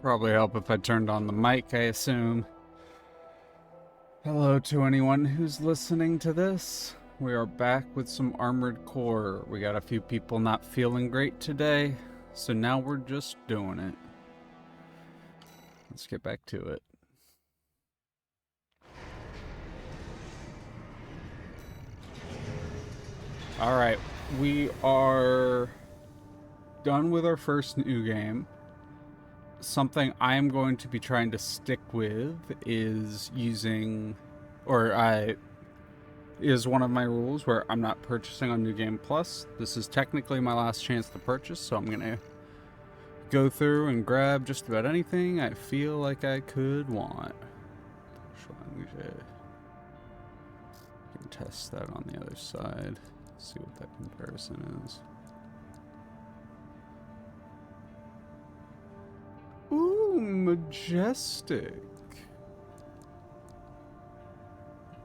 Probably help if I turned on the mic, I assume. Hello to anyone who's listening to this. We are back with some Armored Core. We got a few people not feeling great today, so now we're just doing it. Let's get back to it. Alright, we are done with our first new game. Something I'm going to be trying to stick with is using, is one of my rules where I'm not purchasing on New Game Plus. This is technically my last chance to purchase, so I'm going to go through and grab just about anything I feel like I could want. We can test that on the other side, see what that comparison is. Ooh, majestic.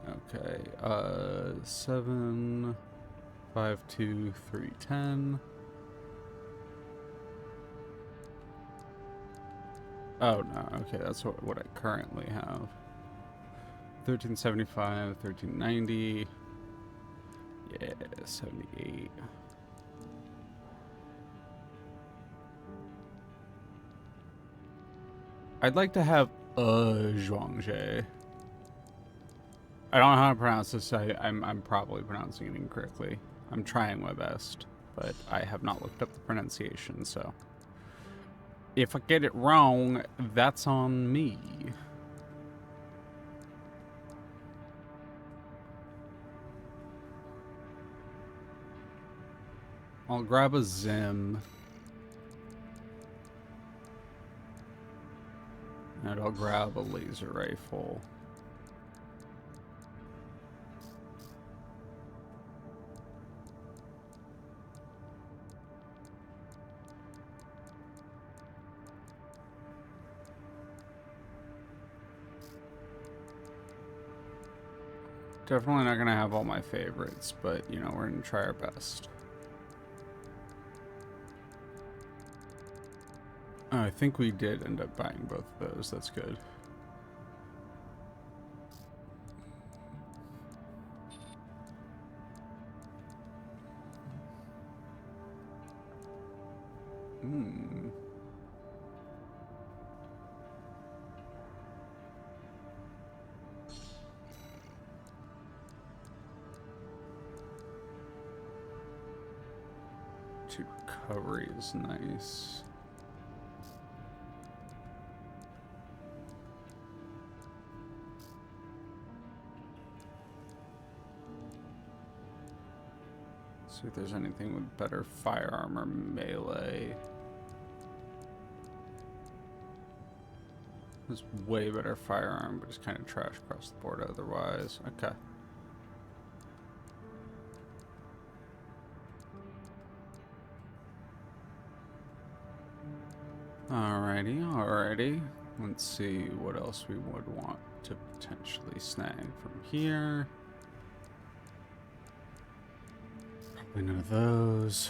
Okay, 7, 5, 2, 3, 10. Oh no, okay, that's what I currently have. 1375, 1390. Yeah, 78. I'd like to have Zhuangje. I don't know how to pronounce this. I'm probably pronouncing it incorrectly. I'm trying my best, but I have not looked up the pronunciation, so if I get it wrong, that's on me. I'll grab a Zim. And I'll grab a laser rifle. Definitely not going to have all my favorites, but, you know, we're going to try our best. Oh, I think we did end up buying both of those. That's good. Hmm. Recovery is nice. See if there's anything with better firearm or melee. There's way better firearm, but it's kind of trash across the board otherwise. Okay. Alrighty. Let's see what else we would want to potentially snag from here. Probably none of those.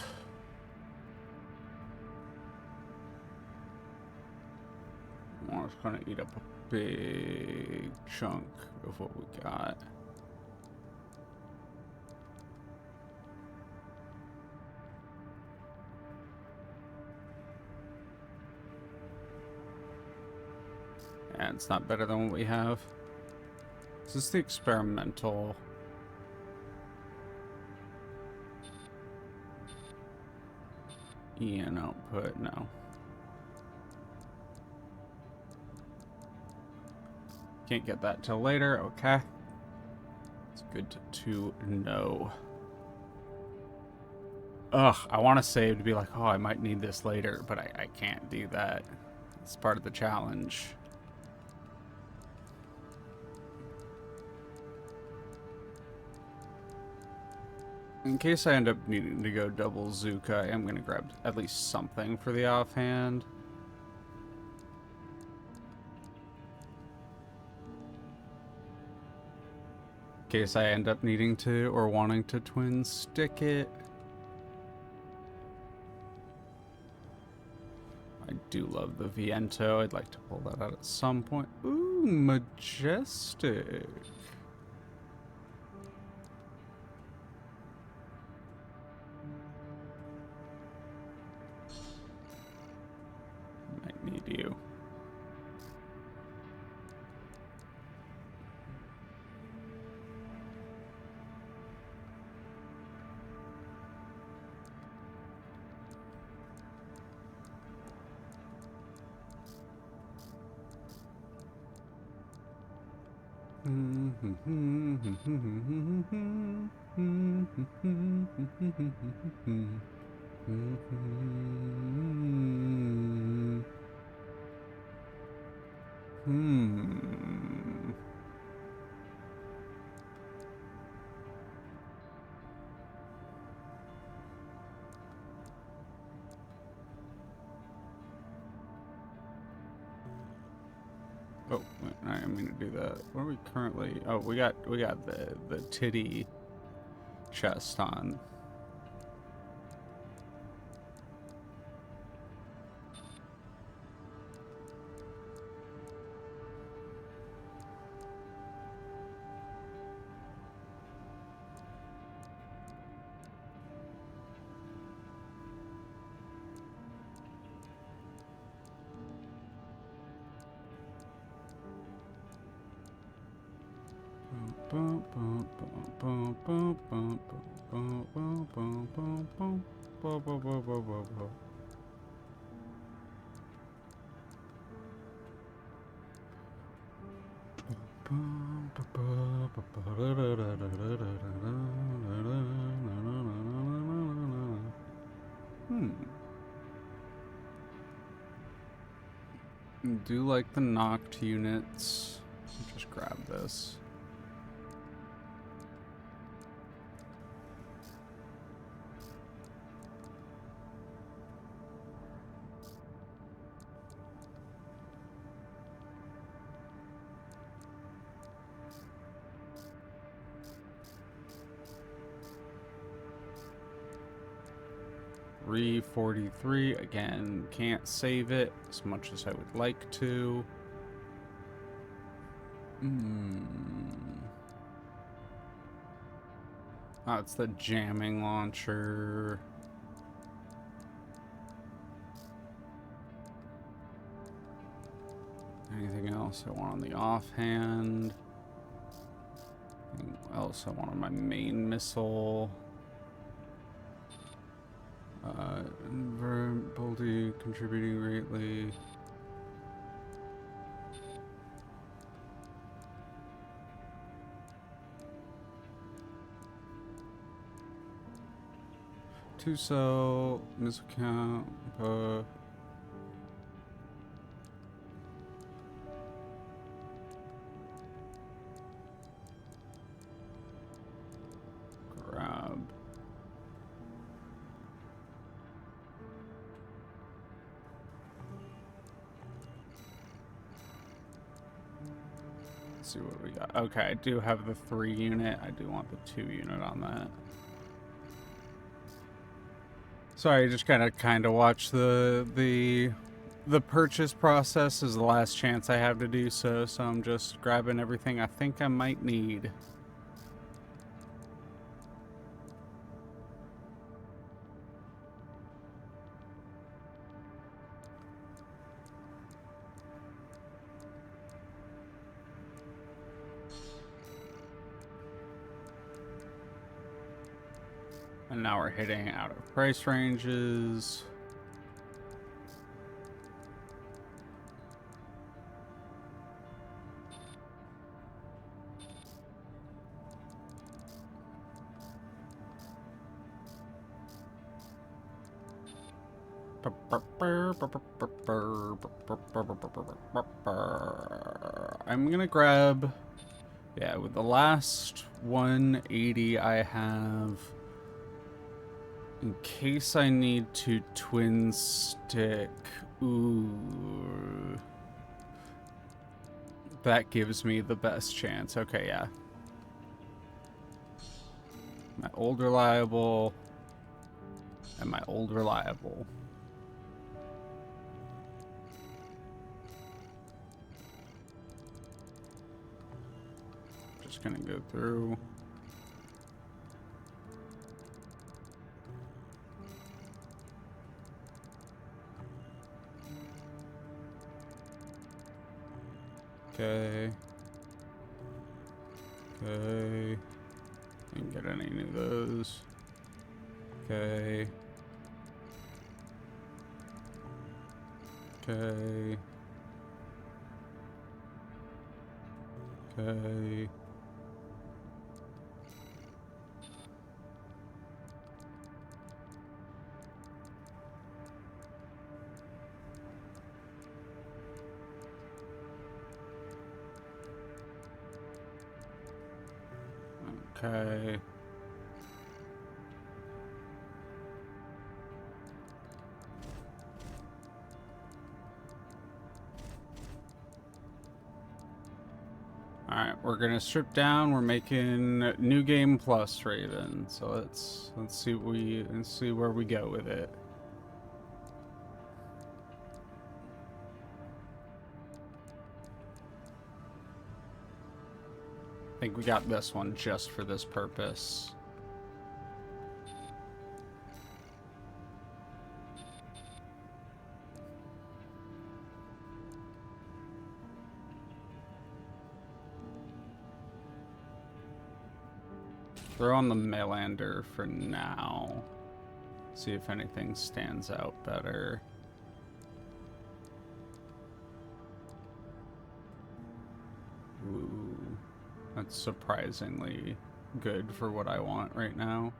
Well, it's gonna eat up a big chunk of what we got. And it's not better than what we have. Is this the experimental? EN output? No. Can't get that till later. Okay. It's good to know. Ugh, I want to save to be like, oh, I might need this later, but I can't do that. It's part of the challenge. In case I end up needing to go double Zuka, I am going to grab at least something for the offhand. In case I end up needing to or wanting to twin stick it. I do love the Viento. I'd like to pull that out at some point. Ooh, majestic. Might need you. Oh, wait, I didn't mean to do that. What are we currently? Oh, we got the titty chest on. Do like the knocked units. Just grab this. Re-43, again, can't save it as much as I would like to. Oh, it's the jamming launcher. Anything else I want on the offhand? Anything else I want on my main missile? Boldy contributing greatly. Two-cell, missile count, grab. Let's see what we got. Okay, I do have the 3 unit. I do want the 2 unit on that. Sorry, just gotta kind of watch the purchase process is the last chance I have to do so. So I'm just grabbing everything I think I might need. And now we're hitting out of price ranges. I'm gonna grab, yeah, with the last 180 I have, in case I need to twin stick. Ooh, that gives me the best chance. Okay, yeah. My old reliable and my old reliable. just gonna go through. Okay. Okay. Didn't get any of those. Okay. Okay. Okay. Okay. Alright, we're gonna strip down. We're making new game plus Raven. So let's see where we go with it. I think we got this one just for this purpose. Throw on the Melander for now. See if anything stands out better. Ooh, that's surprisingly good for what I want right now.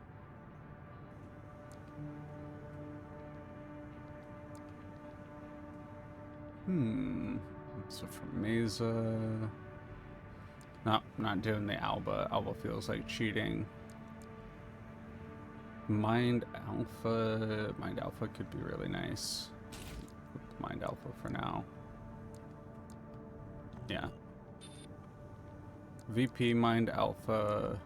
So for Mesa... No, not doing the Alba. Alba feels like cheating. Mind Alpha. Mind Alpha could be really nice. Mind Alpha for now. Yeah. VP Mind Alpha.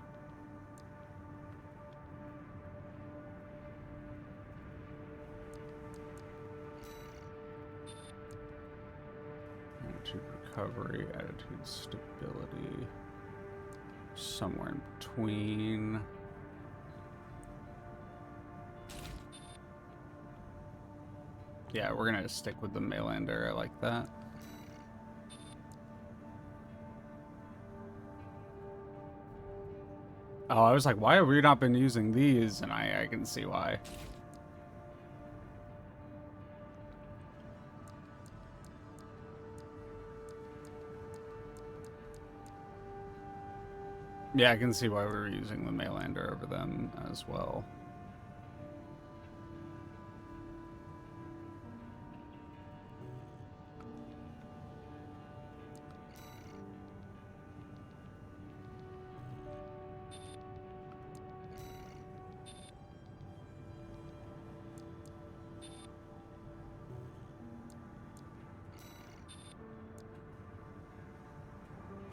Attitude recovery, attitude stability. Somewhere in between. Yeah, we're gonna stick with the Melander. I like that. Oh, I was like, why have we not been using these? And I can see why. Yeah, I can see why we were using the Melander over them as well.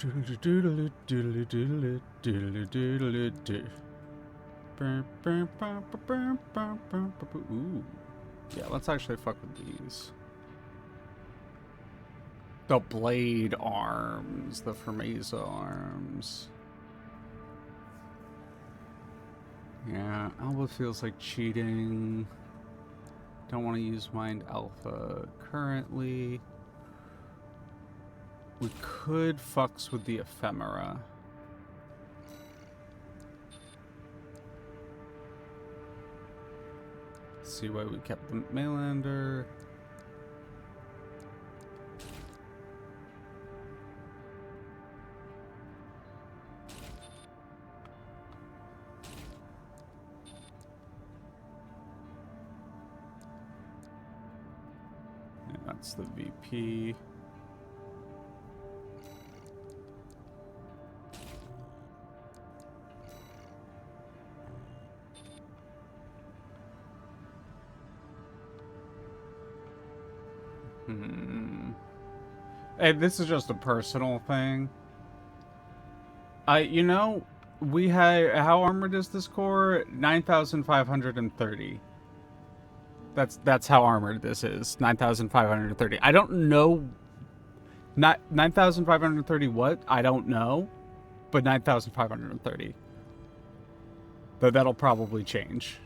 Ooh. Yeah, let's actually fuck with these. The blade arms, the Fermesa arms. Yeah, Alba feels like cheating. Don't want to use Mind Alpha currently. We could fucks with the Ephemera. See why we kept the Melander. And that's the VP. Hey, this is just a personal thing. You know, we had, how armored is this core? 9,530. That's how armored this is. 9,530. I don't know. Not 9,530 what? I don't know. but 9,530. But that'll probably change.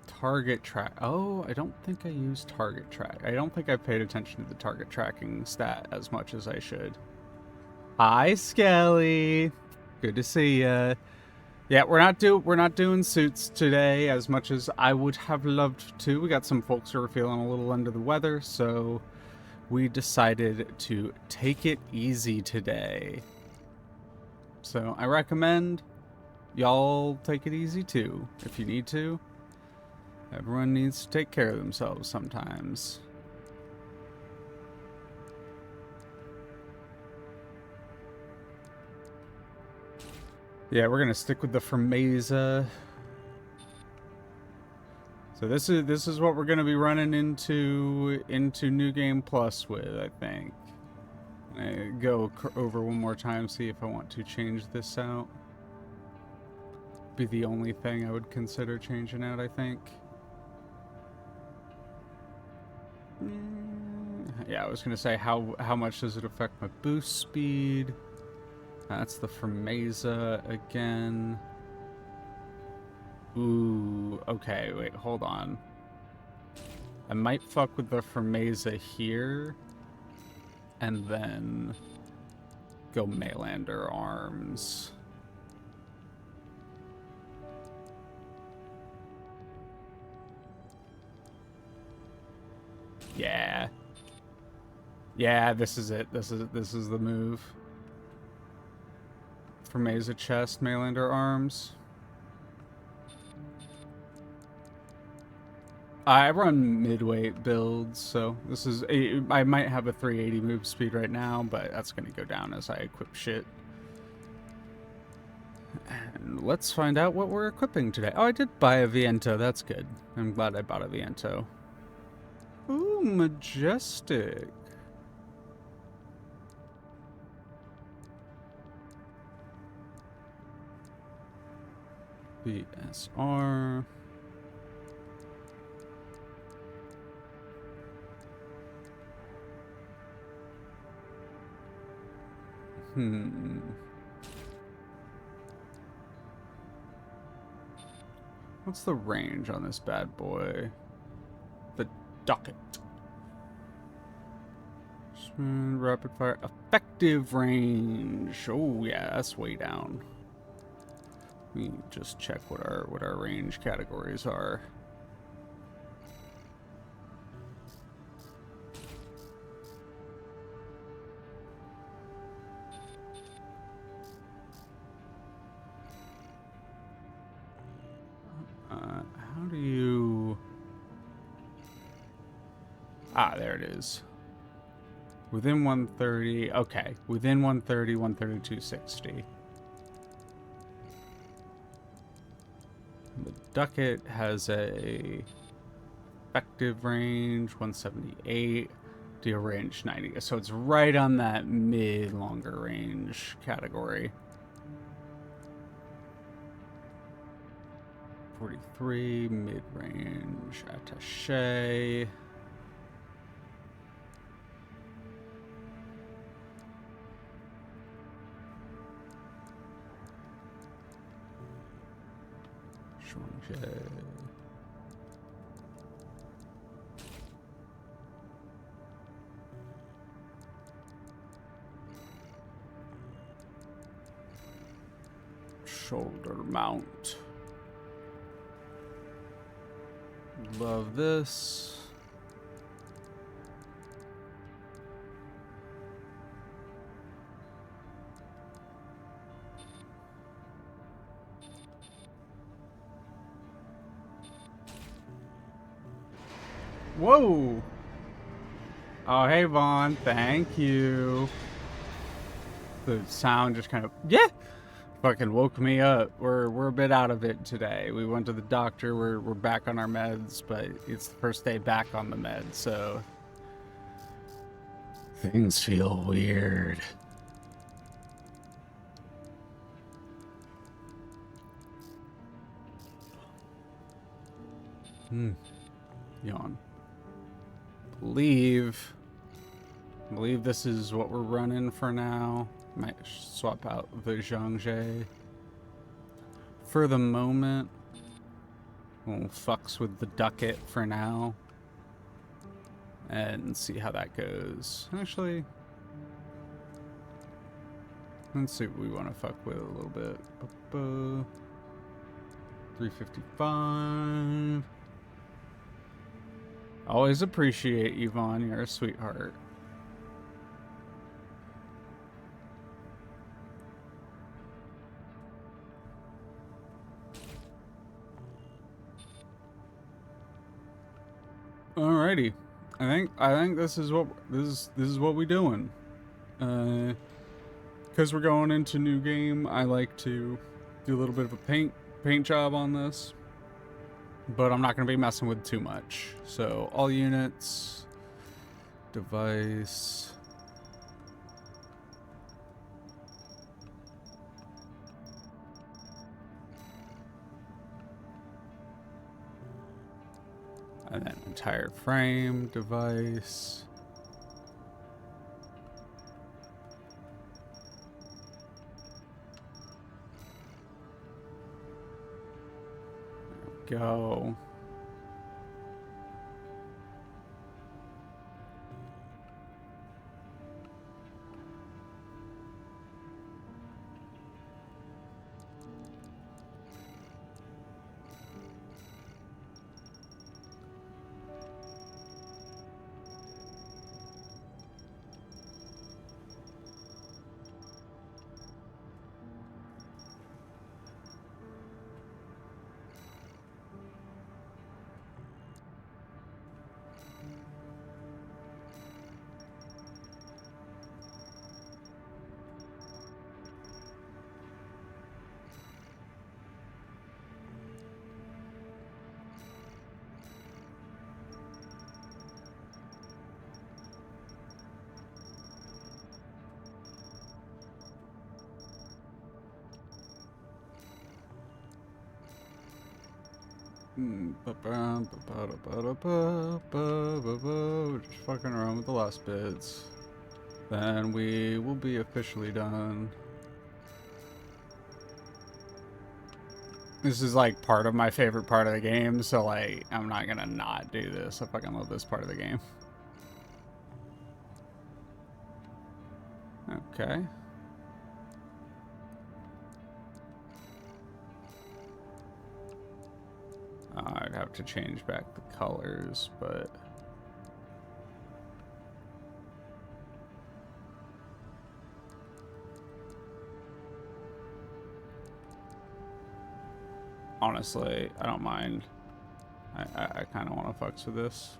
Target track. Oh, I don't think I use target track. I don't think I paid attention to the target tracking stat as much as I should. Hi, Skelly. Good to see ya. Yeah, we're not doing suits today as much as I would have loved to. We got some folks who are feeling a little under the weather, so we decided to take it easy today. So I recommend y'all take it easy too, if you need to. Everyone needs to take care of themselves sometimes. Yeah, we're gonna stick with the Fermeza. So this is what we're gonna be running into New Game Plus with, I think. I go over one more time, see if I want to change this out. Be the only thing I would consider changing out, I think. Yeah, I was gonna say how much does it affect my boost speed? That's the Fermeza again. Ooh, okay, wait, hold on. I might fuck with the Fermeza here, and then go Melander arms. Yeah. Yeah, this is it. This is the move. Fermeza chest, Melander arms. I run mid-weight builds, so this is I might have a 380 move speed right now, but that's gonna go down as I equip shit. And let's find out what we're equipping today. Oh, I did buy a Viento. That's good. I'm glad I bought a Viento. Ooh, majestic. BSR. What's the range on this bad boy? The Ducket. Rapid fire. Effective range. Oh, yeah, that's way down. Let me just check what our range categories are. How do you... Ah, there it is. Within 130. Okay, within 130, 130, 260. The Ducket has a effective range 178, deal range 90. So it's right on that mid longer range category. 43 mid range attaché. Shoulder mount. Love this. Whoa! Oh, hey, Vaughn. Thank you. The sound just kind of... Yeah! Fucking woke me up. We're a bit out of it today. We went to the doctor. We're back on our meds, but it's the first day back on the meds, so... Things feel weird. Yawn. I believe this is what we're running for now. Might swap out the Zhangje for the moment. We'll fucks with the ducat for now and see how that goes. Actually, let's see what we want to fuck with a little bit. 355. Always appreciate Yvonne, you're a sweetheart. Alrighty, I think this is what we doing. Because we're going into new game, I like to do a little bit of a paint job on this, but I'm not going to be messing with too much. So all units, device. And then entire frame, device. There we go. Just fucking around with the last bits. Then we will be officially done. This is like part of my favorite part of the game, so like I'm not gonna not do this. I fucking love this part of the game. Okay. I'd have to change back the colors, but honestly, I don't mind. I kind of want to fucks with this.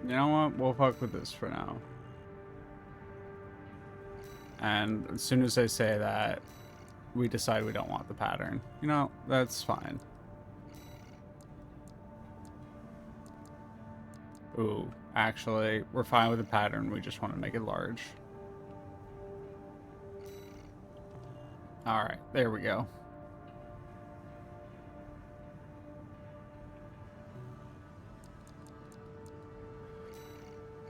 You know what? We'll fuck with this for now. And as soon as I say that, we decide we don't want the pattern. You know, that's fine. Ooh, actually, we're fine with the pattern. We just want to make it large. All right, there we go.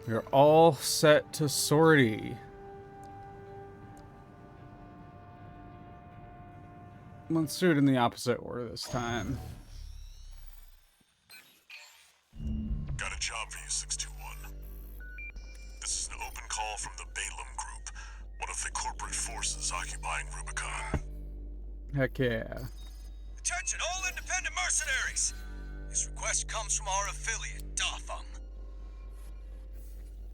We're all set to sortie. Let's do it in the opposite order this time. job for you, 621. This is an open call from the Balaam Group, one of the corporate forces occupying Rubicon. Heck yeah. Attention, all independent mercenaries! This request comes from our affiliate, Dotham.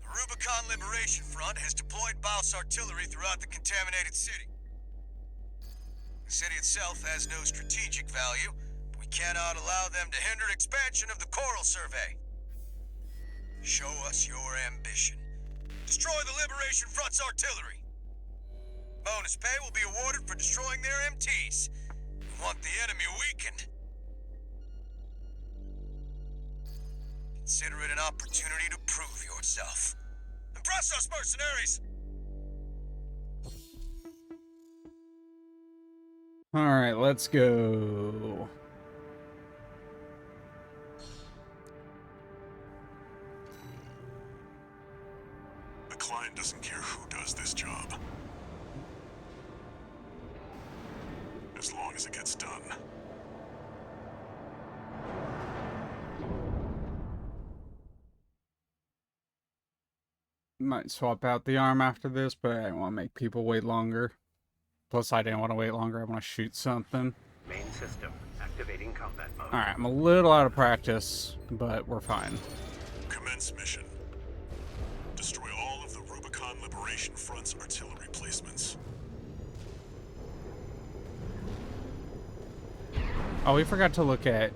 The Rubicon Liberation Front has deployed Baus artillery throughout the contaminated city. The city itself has no strategic value, but we cannot allow them to hinder expansion of the Coral Survey. Show us your ambition. Destroy the Liberation Front's artillery. Bonus pay will be awarded for destroying their MTs. We want the enemy weakened. Consider it an opportunity to prove yourself. Impress us, mercenaries! Alright, let's go. The client doesn't care who does this job, as long as it gets done. Might swap out the arm after this, but I don't want to make people wait longer. Plus, I didn't want to wait longer. I want to shoot something. Main system activating combat mode. Alright, I'm a little out of practice, but we're fine. Commence mission. Destroy all of the Rubicon Liberation Front's artillery placements. Oh, we forgot to look at,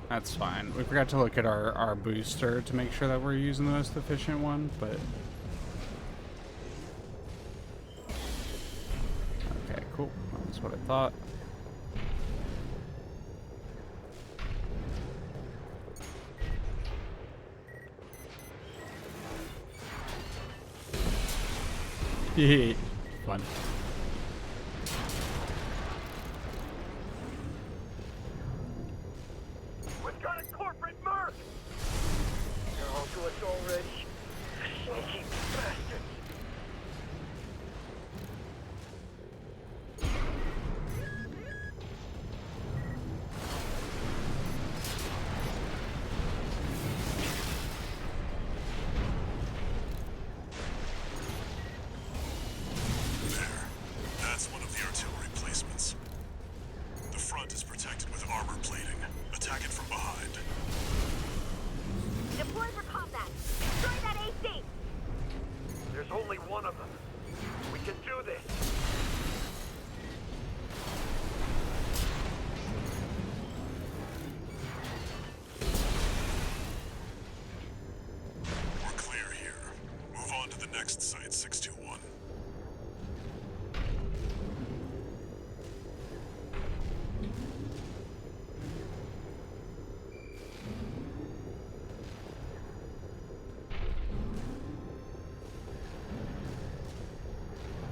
that's fine. We forgot to look at our booster to make sure that we're using the most efficient one, but... Okay, cool. That's what I thought. Hehe. Fun. We've got a corporate merc! They're all to us already. Sneaky bastards. There. That's one of the artillery placements. The front is protected with armor plating. Attack it from behind. Deploy for combat. Destroy that AC. There's only one of them. We can do this. We're clear here. Move on to the next site, 621.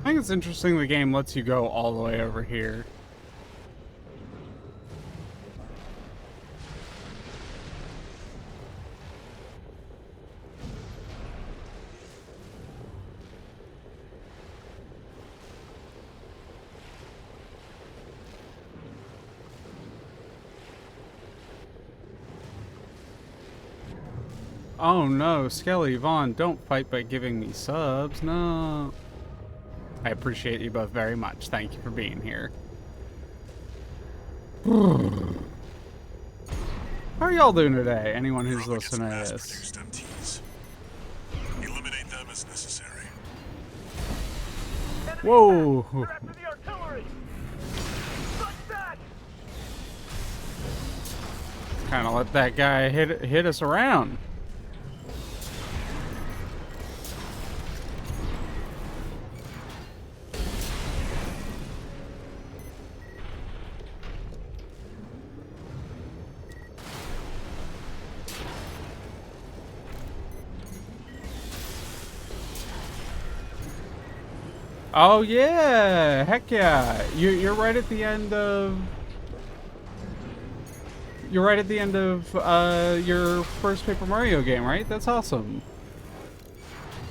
I think it's interesting the game lets you go all the way over here. Oh no, Skelly, Vaughn, don't fight by giving me subs, no. I appreciate you both very much. Thank you for being here. How are y'all doing today? Anyone who's listening to this. MTs. Eliminate them as necessary. Whoa! They're after the artillery! Strike back! Kind of let that guy hit us around. Oh yeah, heck yeah! You're right at the end of. You're right at the end of your first Paper Mario game, right? That's awesome.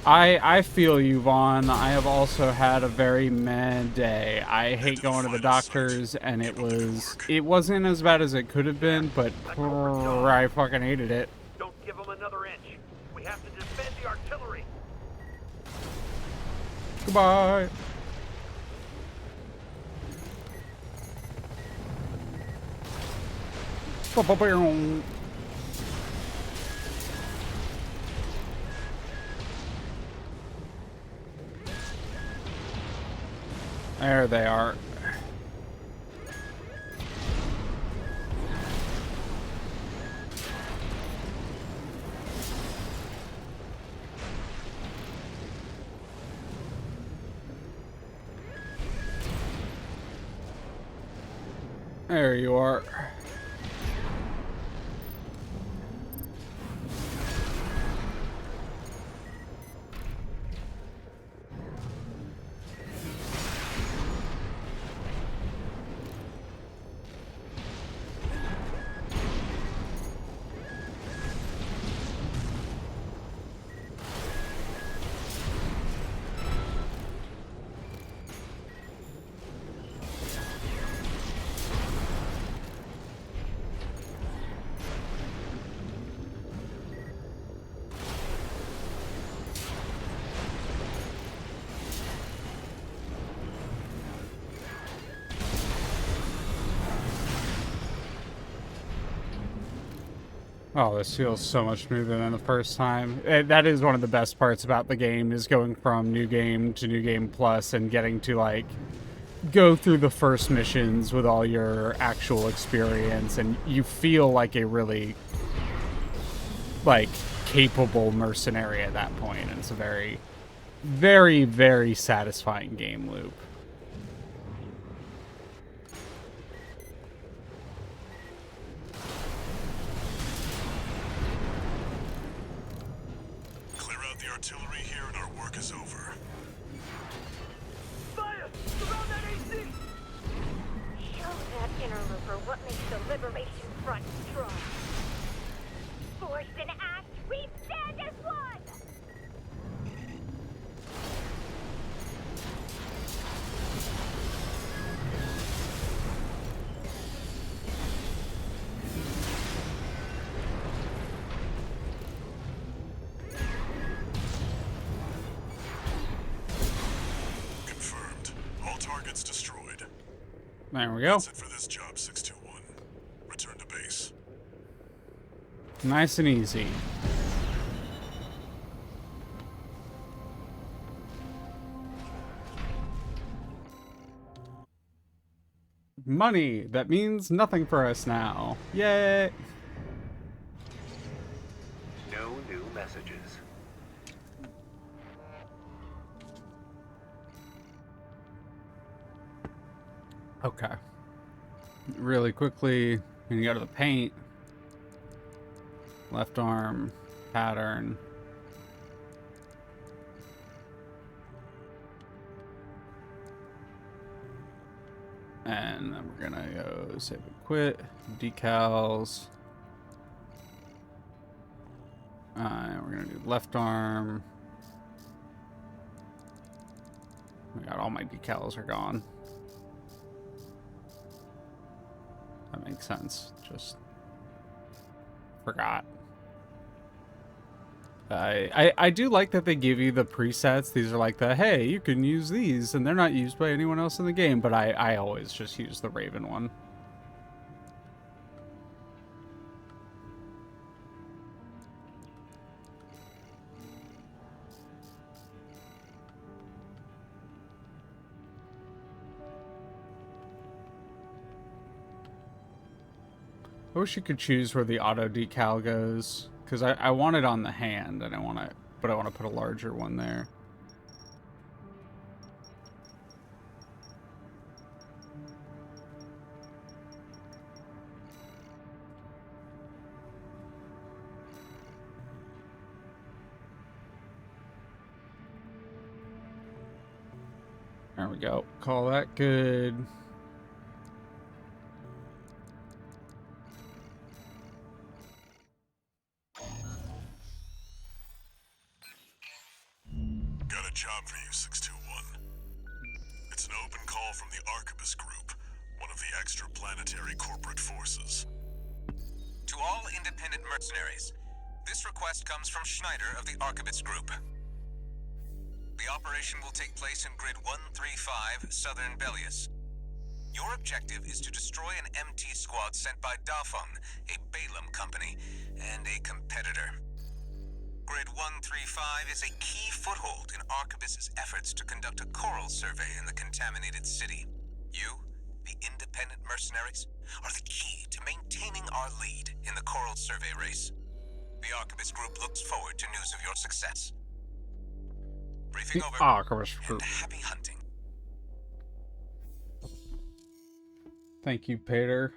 I feel you, Vaughn. I have also had a very meh day. I hate going to the doctors, and it wasn't as bad as it could have been, but I fucking hated it. Don't give them another inch. We have to defend the artillery. Goodbye. Ba-ba-boom. There they are. There you are. Oh, this feels so much smoother than the first time. That is one of the best parts about the game, is going from New Game to New Game Plus and getting to, like, go through the first missions with all your actual experience, and you feel like a really, like, capable mercenary at that point. And it's a very, very, very satisfying game loop. Clear out the artillery here and our work is over. Fire! Surround that AC! Show that interloper what makes the Liberation Front strong. Force and act, we stand as one! Confirmed. All targets destroyed. There we go. That's it for this job, 621. Return to base. Nice and easy. Money! That means nothing for us now. Yay! No new messages. Okay. Really quickly, when you go to the paint, left arm, pattern. And then we're gonna go save and quit, decals. We're gonna do left arm. Oh my god, all my decals are gone. That makes sense. Just forgot. I do like that they give you the presets. These are like the, hey, you can use these, and they're not used by anyone else in the game, but I always just use the Raven one. I wish you could choose where the auto decal goes, because I want it on the hand, and I want to put a larger one there. There we go. Call that good. a job for you, 621. It's an open call from the Arquebus Group, one of the extraplanetary corporate forces. To all independent mercenaries, this request comes from Schneider of the Arquebus Group. The operation will take place in Grid 135, Southern Bellius. Your objective is to destroy an MT squad sent by Dafeng, a Balaam company, and a competitor. Grid 135 is a key foothold in Arquebus's efforts to conduct a coral survey in the contaminated city. You, the independent mercenaries, are the key to maintaining our lead in the coral survey race. The Arquebus Group looks forward to news of your success. Briefing over, Arquebus and Group. happy hunting. Thank you, Peter.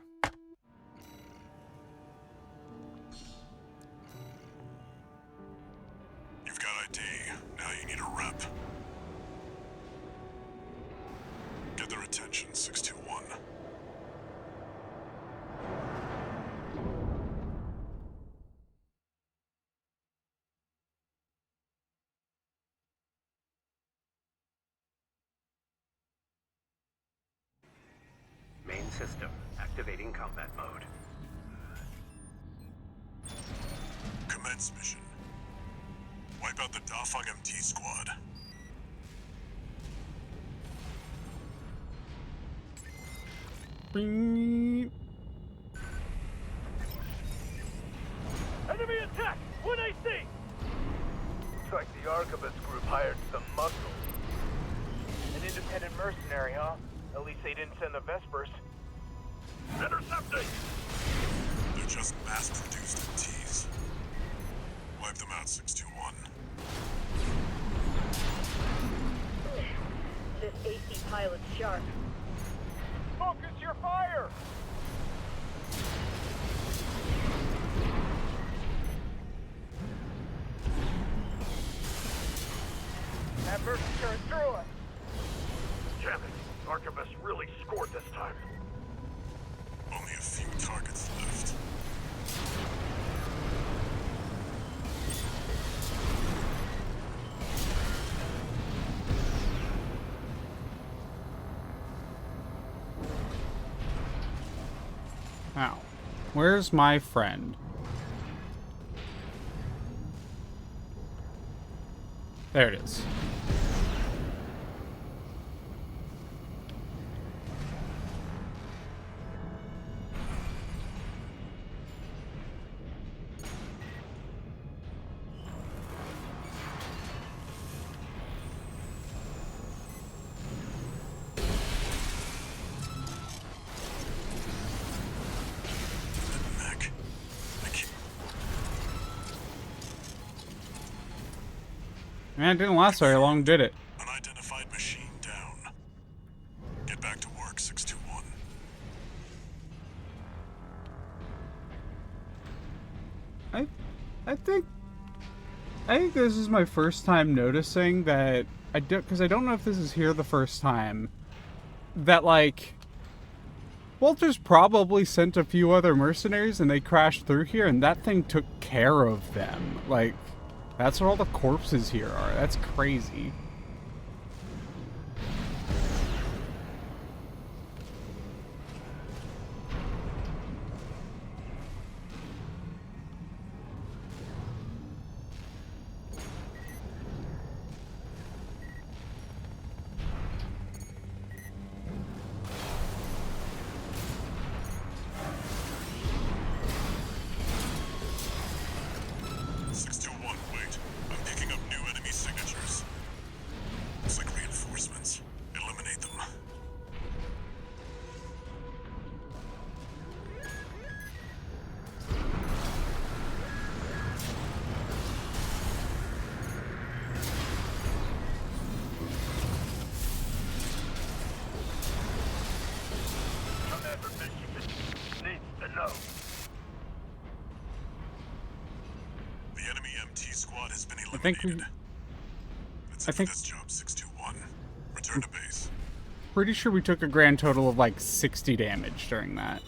You've got ID. Now you need a rep. Get their attention, 621. Main system activating combat mode. Commence mission. Wipe out the Dafeng MT squad. Bing. Enemy attack! 1 AC! Looks like the Arquebus Group hired some muscle. An independent mercenary, huh? At least they didn't send the Vespers. Intercepting! They're just mass-produced MTs. Wipe them out, 621. This AC pilot's sharp. Focus your fire! That mercy turned through us. Damn it! Arquebus really scored this time. Only a few targets left. Now, where's my friend? There it is. Mech. I keep... Man, it didn't last very long, did it? Unidentified machine down. Get back to work, 621. I think this is my first time noticing that because I don't know if this is here the first time, that like Walters probably sent a few other mercenaries and they crashed through here and that thing took care of them. Like, that's what all the corpses here are. That's crazy. Wait, I'm picking up new enemy signatures. Looks like reinforcements. Eliminate them. Commander Michigan needs to know. The enemy MT squad has been I think eliminated. That's it I for think- this job, 621. Return to base. Pretty sure we took a grand total of like 60 damage during that.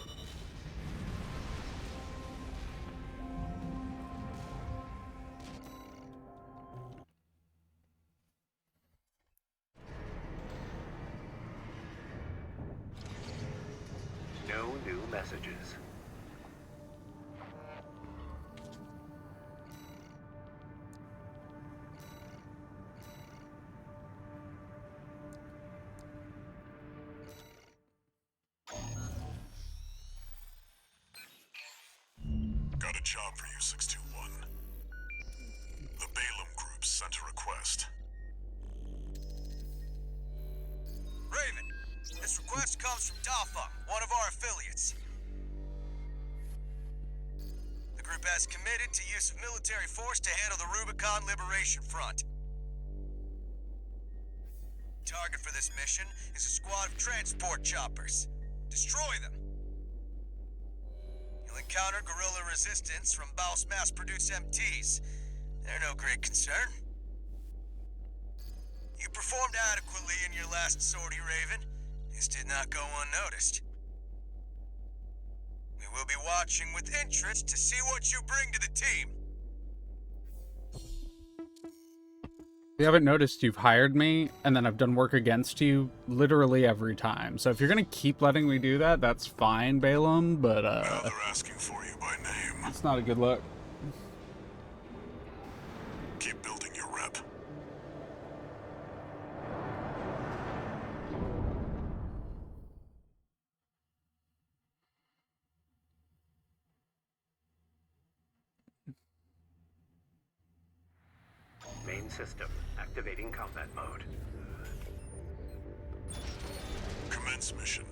messages. Got a job for you, 621. The Balaam Group sent a request. Raven, this request comes from Dafeng, one of our affiliates. The group has committed to use of military force to handle the Rubicon Liberation Front. Target for this mission is a squad of transport choppers. Destroy them. You'll encounter guerrilla resistance from Baus mass-produced MTs. They're no great concern. You performed adequately in your last sortie, Raven. This did not go unnoticed. We will be watching with interest to see what you bring to the team. You haven't noticed you've hired me, and then I've done work against you literally every time. So if you're gonna keep letting me do that, that's fine, Balaam, but Now they're asking for you by name. it's not a good look. Keep building your rep. Main system activating combat mode. Commence mission.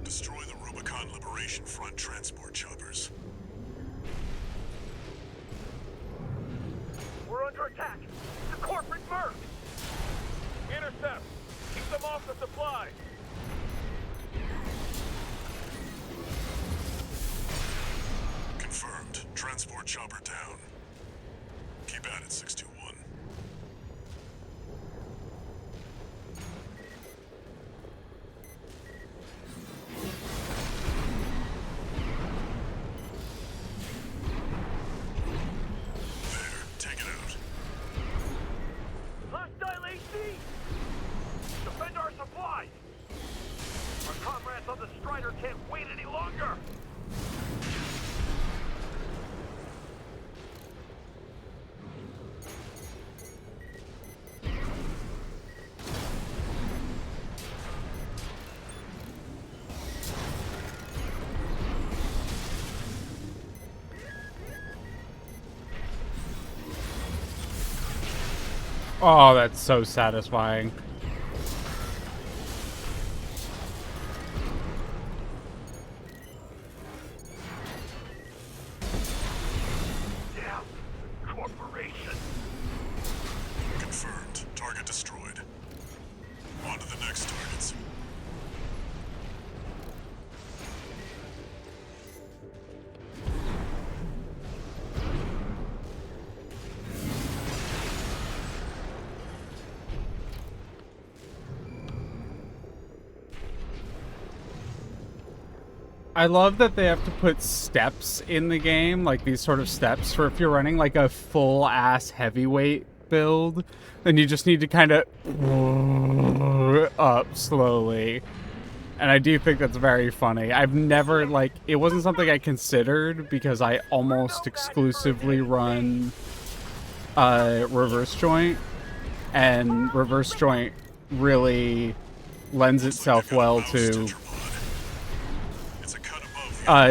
Destroy the Rubicon Liberation Front transport choppers. We're under attack. The corporate merc. Intercept. Keep them off the supply. Confirmed. Transport chopper down. Keep at it, 621. There, take it out. Hostile AC! Defend our supplies! Our comrades on the Strider can't wait any longer! Oh, that's so satisfying. Damn corporation! Confirmed. Target destroyed. On to the next targets. I love that they have to put steps in the game, like these sort of steps for if you're running like a full ass heavyweight build, then you just need to kind of up slowly. And I do think that's very funny. I've never, like, it wasn't something I considered because I almost exclusively run reverse joint, and reverse joint really lends itself well to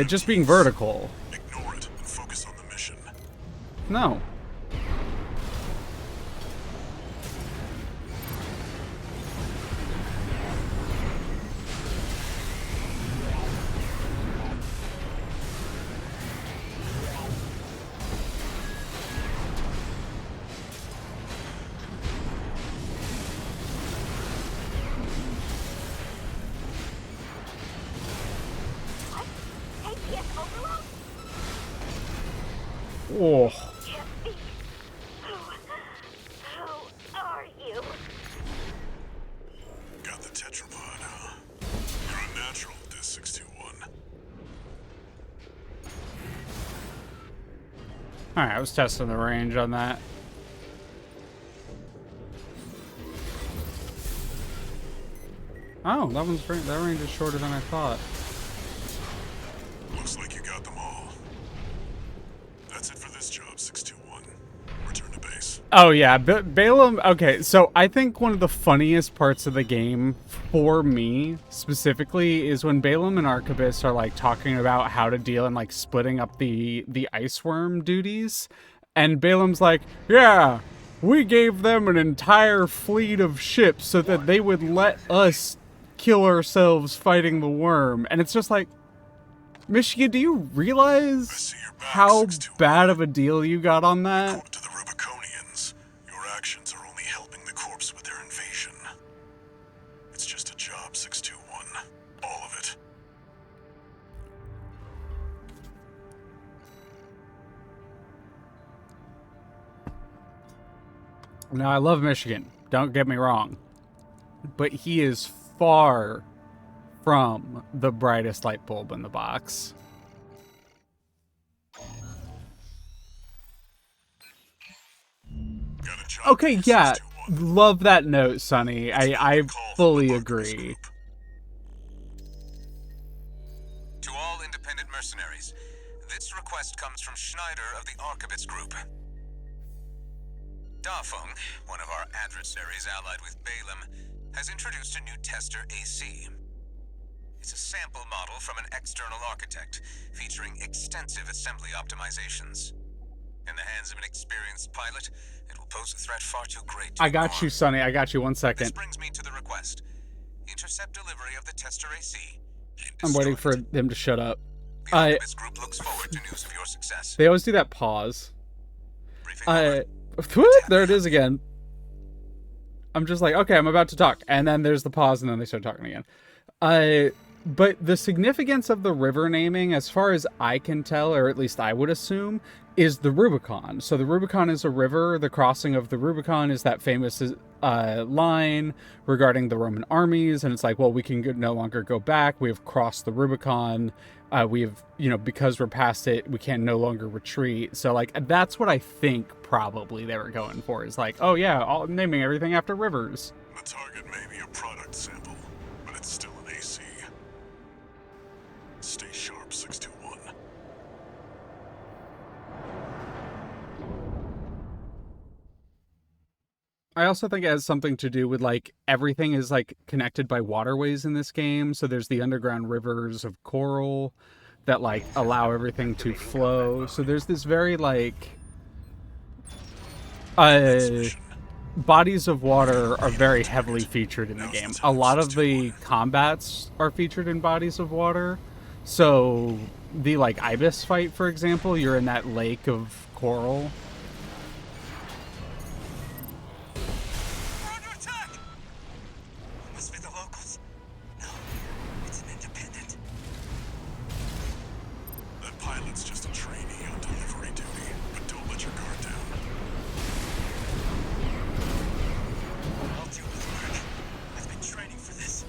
just being vertical. Ignore it and focus on the mission. No. Oh. Jesse, who are you? Got the tetrapod, huh? You're a natural with this 621. Alright, I was testing the range on that. Oh, that range is shorter than I thought. That's it for this job, 621. Return to base. Oh yeah, Balaam. Okay, so I think one of the funniest parts of the game for me specifically is when Balaam and Arquebus are like talking about how to deal and like splitting up the ice worm duties, and Balaam's like, "Yeah, we gave them an entire fleet of ships so that they would let us kill ourselves fighting the worm," and it's just like, Michigan, do you realize how bad of a deal you got on that? Report to the Rubiconians. Your actions are only helping the corps with their invasion. It's just a job, 621. All of it. Now, I love Michigan, don't get me wrong, but he is far from the brightest light bulb in the box. Got a job Okay, for yeah, 621. love that note, Sonny. I fully agree. To all independent mercenaries, this request comes from Schneider of the Arquebus Group. Dafeng, one of our adversaries allied with Balaam, has introduced a new tester AC. It's a sample model from an external architect, featuring extensive assembly optimizations. In the hands of an experienced pilot, it will pose a threat far too great to I got ignore. you, Sonny. I got you. 1 This second. brings me to the request. Intercept delivery of the tester AC. And I'm waiting for destroy it. him to shut up. The Arquebus Group looks forward to news of your success. They always do that pause. Briefing over. There it is again. I'm just like, okay, I'm about to talk. And then there's the pause, and then they start talking again. But the significance of the river naming, as far as I can tell, or at least I would assume, is the Rubicon. So the Rubicon is a river. The crossing of the Rubicon is that famous line regarding the Roman armies. And it's like, well, we can no longer go back. We have crossed the Rubicon. We have, because we're past it, we can no longer retreat. So, like, that's what I think probably they were going for. Is like, oh, yeah, naming everything after rivers. The target may be a product sample, but it's still an AC. Stay sharp, 621. I also think it has something to do with, like, everything is, like, connected by waterways in this game. So there's the underground rivers of coral that, like, allow everything to flow. So there's this very, like, bodies of water are very heavily featured in the game. A lot of the combats are featured in bodies of water. So the, like, ibis fight, for example, you're in that lake of coral. We're under attack! Must be the locals. No, it's an independent. That pilot's just a trainee on delivery duty, but don't let your guard down. I'll deal with work. I've been training for this.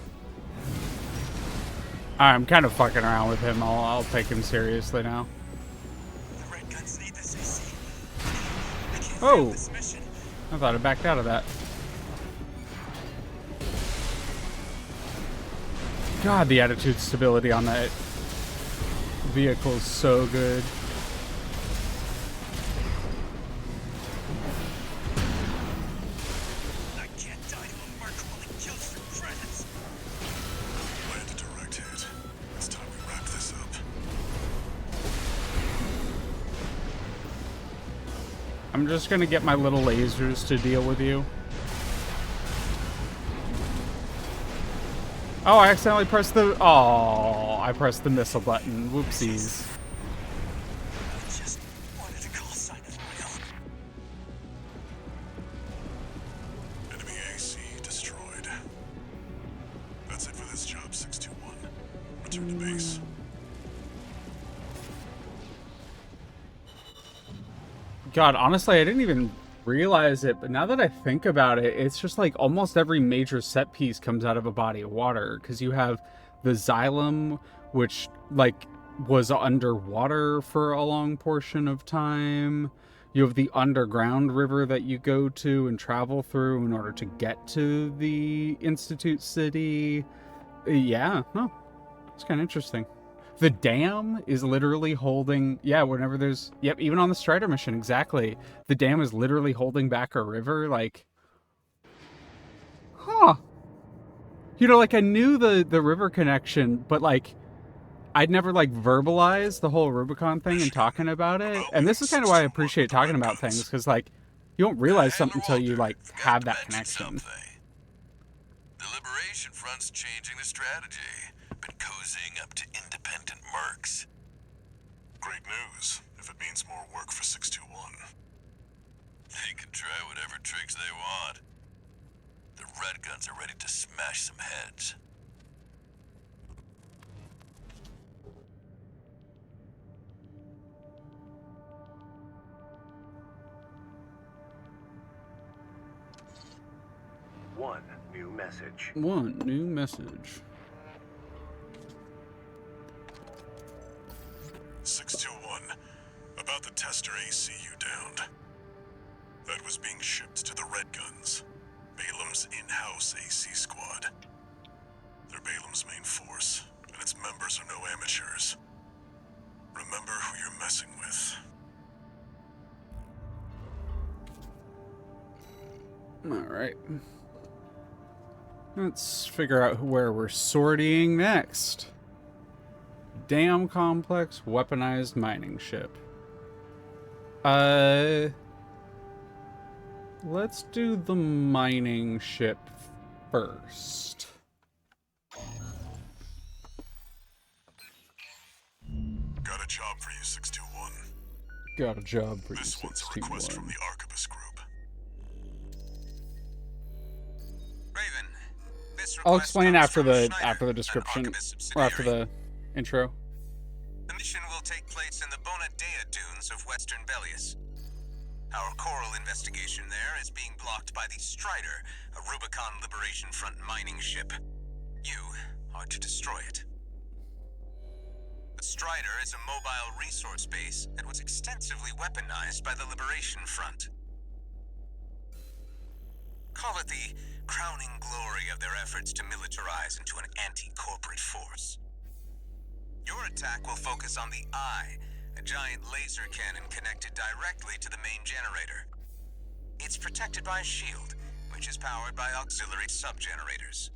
I'm kind of fucking around with him. I'll take him seriously now. The red guns need this AC. I can't Oh. fail this mission. I thought I backed out of that. God, the attitude stability on that vehicle is so good. I can't die to a merc while he kills for credits. Land a direct hit. It's time we wrap this up. I'm just gonna get my little lasers to deal with you. Oh, I accidentally pressed the... Oh, I pressed the missile button. Whoopsies. I just wanted a call sign of my own. Enemy AC destroyed. That's it for this job, 621. Return to base. God, honestly, I didn't even realize it, but now that I think about it, it's just like almost every major set piece comes out of a body of water, because you have the xylem, which like was underwater for a long portion of time. You have the underground river that you go to and travel through in order to get to the Institute City. Yeah, no, it's kind of interesting. The dam is literally holding... Yeah, whenever there's... Yep, even on the Strider mission, exactly. The dam is literally holding back a river, like... Huh. You know, like, I knew the river connection, but, like, I'd never, like, verbalized the whole Rubicon thing and talking about it. And this is kind of why I appreciate talking about things, because, like, you don't realize something until you, like, have that connection. The Liberation Front's changing the strategy. Been cozying up to independent mercs. Great news, if it means more work for 621. They can try whatever tricks they want. The Red Guns are ready to smash some heads. One new message. One new message. 621, about the tester AC you downed. That was being shipped to the Red Guns, Balam's in-house AC squad. They're Balam's main force, and its members are no amateurs. Remember who you're messing with. Alright. Let's figure out where we're sorting next. Dam complex, weaponized mining ship. Let's do the mining ship first. Got a job for you, 621. Got a job for you, This one's a request from 621. the Archivist Group. Raven, this I'll request explain comes after from the Schneider, an description, Archivist or after subsidiary. the intro. The mission will take place in the Bonadea dunes of Western Belius. Our coral investigation there is being blocked by the Strider, a Rubicon Liberation Front mining ship. You are to destroy it. The Strider is a mobile resource base that was extensively weaponized by the Liberation Front. Call it the crowning glory of their efforts to militarize into an anti-corporate force. Your attack will focus on the Eye, a giant laser cannon connected directly to the main generator. It's protected by a shield, which is powered by auxiliary sub-generators.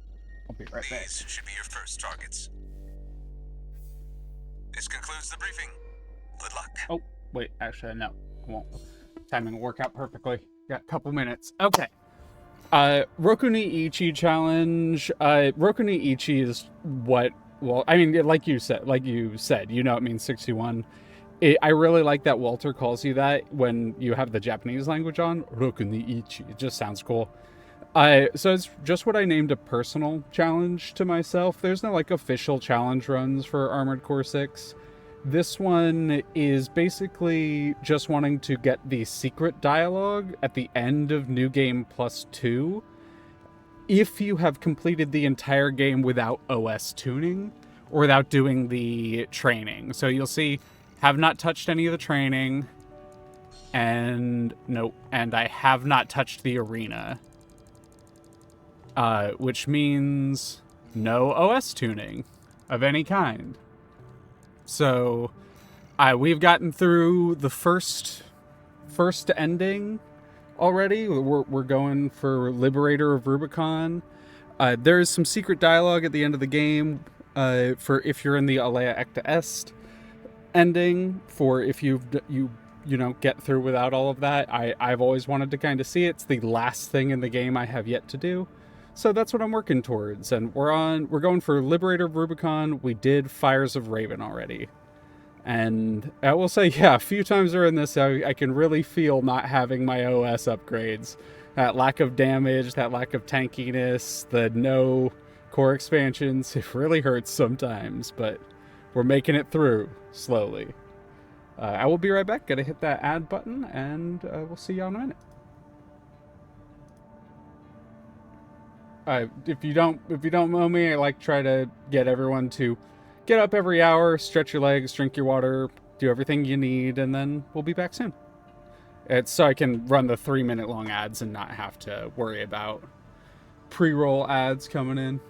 I'll be right back. These should be your first targets. This concludes the briefing. Good luck. Oh, wait, actually, no. I won't. Timing will work out perfectly. Got a couple minutes. Okay. Roku ni Ichi challenge. Roku ni Ichi is what, well, I mean, like you said, you know it means 61. I really like that Walter calls you that when you have the Japanese language on. Roku ni Ichi. It just sounds cool. So it's just what I named a personal challenge to myself. There's no, like, official challenge runs for Armored Core 6. This one is basically just wanting to get the secret dialogue at the end of New Game Plus 2 if you have completed the entire game without OS tuning or without doing the training. So you'll see, have not touched any of the training, and no, and I have not touched the arena, which means no OS tuning of any kind. So, we've gotten through the first ending already. We're going for Liberator of Rubicon. There is some secret dialogue at the end of the game for if you're in the Alea Ecta Est ending. For if you get through without all of that, I've always wanted to kind of see it. It's the last thing in the game I have yet to do. So that's what I'm working towards, and we're going for Liberator of Rubicon. We did Fires of Raven already, and I will say, yeah, a few times during this, I can really feel not having my OS upgrades. That lack of damage, that lack of tankiness, the no core expansions, it really hurts sometimes, but we're making it through slowly. I will be right back. Gotta hit that add button, and we'll see y'all in a minute. If you don't know me, I like try to get everyone to get up every hour, stretch your legs, drink your water, do everything you need, and then we'll be back soon. It's so I can run the 3-minute long ads and not have to worry about pre-roll ads coming in.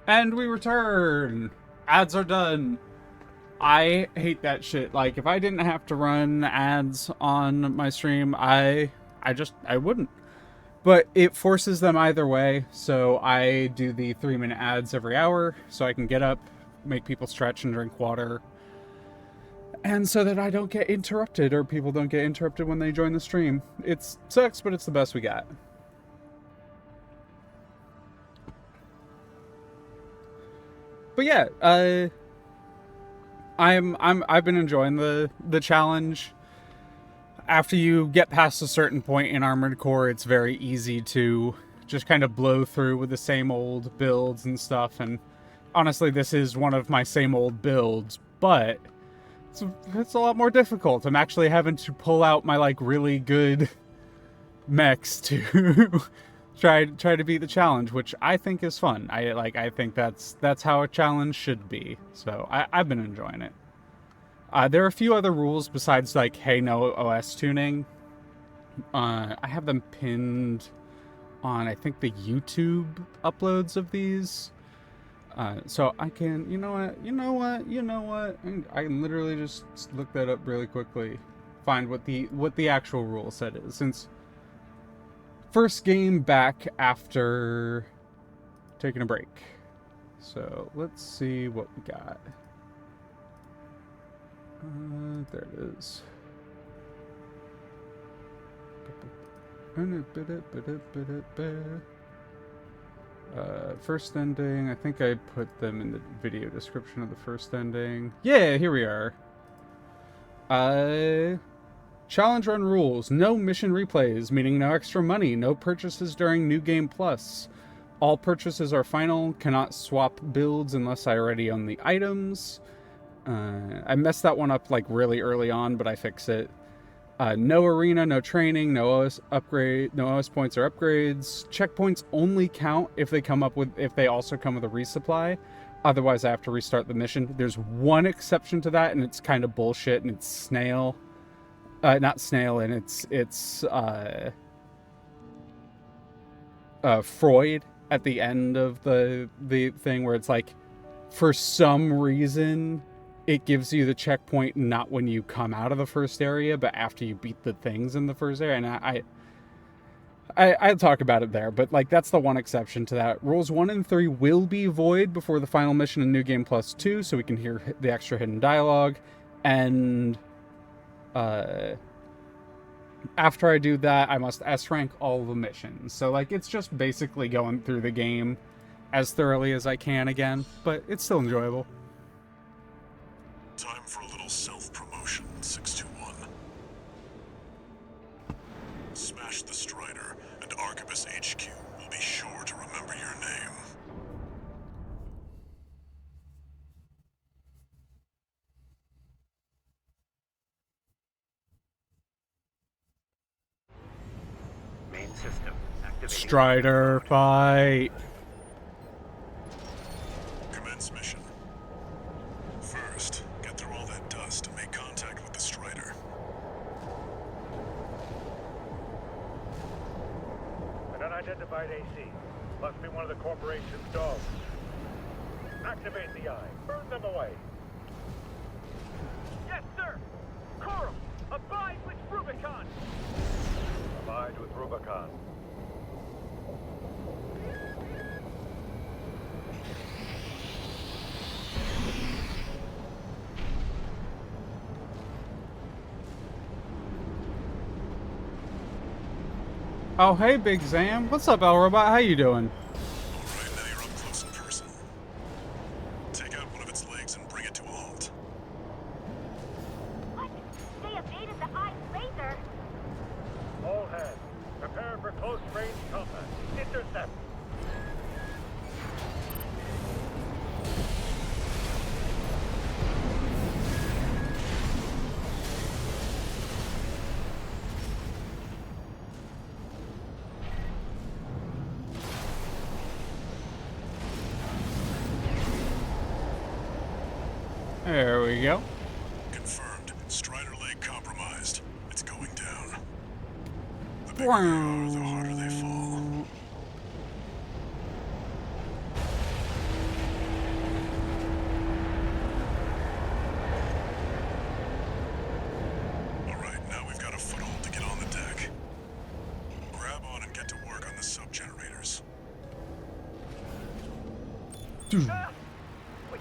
And we return. Ads are done. I hate that shit. Like, if I didn't have to run ads on my stream, I wouldn't. But it forces them either way, so I do the 3-minute ads every hour, so I can get up, make people stretch and drink water, and so that I don't get interrupted, or people don't get interrupted when they join the stream. It sucks, but it's the best we got. But yeah, I've been enjoying the challenge. After you get past a certain point in Armored Core, it's very easy to just kind of blow through with the same old builds and stuff. And honestly, this is one of my same old builds, but it's a lot more difficult. I'm actually having to pull out my like really good mechs to try to beat the challenge, which I think is fun. I think that's how a challenge should be. So I've been enjoying it. There are a few other rules besides, like, hey, no OS tuning. I have them pinned on, I think, the YouTube uploads of these. So I can, you know what? I can literally just look that up really quickly. Find what the actual rule set is. Since first game back after taking a break. So let's see what we got. There it is. First ending. I think I put them in the video description of the first ending. Yeah, here we are. Challenge run rules. No mission replays, meaning no extra money. No purchases during New Game Plus. All purchases are final. Cannot swap builds unless I already own the items. I messed that one up like really early on, but I fixed it. No arena, no training, no OS upgrade, no OS points or upgrades. Checkpoints only count if they also come with a resupply. Otherwise, I have to restart the mission. There's one exception to that, and it's kind of bullshit, and it's Snail. Not Snail, and it's Freud at the end of the thing where it's like, for some reason, it gives you the checkpoint not when you come out of the first area, but after you beat the things in the first area. And I'll talk about it there, but like that's the one exception to that. Rules 1 and 3 will be void before the final mission in New Game Plus 2, so we can hear the extra hidden dialogue. And after I do that, I must S rank all the missions. So like it's just basically going through the game as thoroughly as I can again, but it's still enjoyable. Time for a little self-promotion, 621. Smash the Strider, and Arquebus HQ will be sure to remember your name. Main system activating. Strider fight. Commence mission. First, get through all that dust and make contact with the Strider. An unidentified AC. Must be one of the corporation's dogs. Activate the eye. Burn them away. Yes, sir! Coral, abide with Rubicon! Abide with Rubicon. Oh, hey, Big Zam. What's up, El Robot? How you doing? Alright, now you're up close and personal. Take out one of its legs and bring it to a halt. What? They evaded the eye laser. All hands, prepare for close range combat. Intercept. There we go. Confirmed. Strider leg compromised. It's going down. The bigger they are, the harder they fall.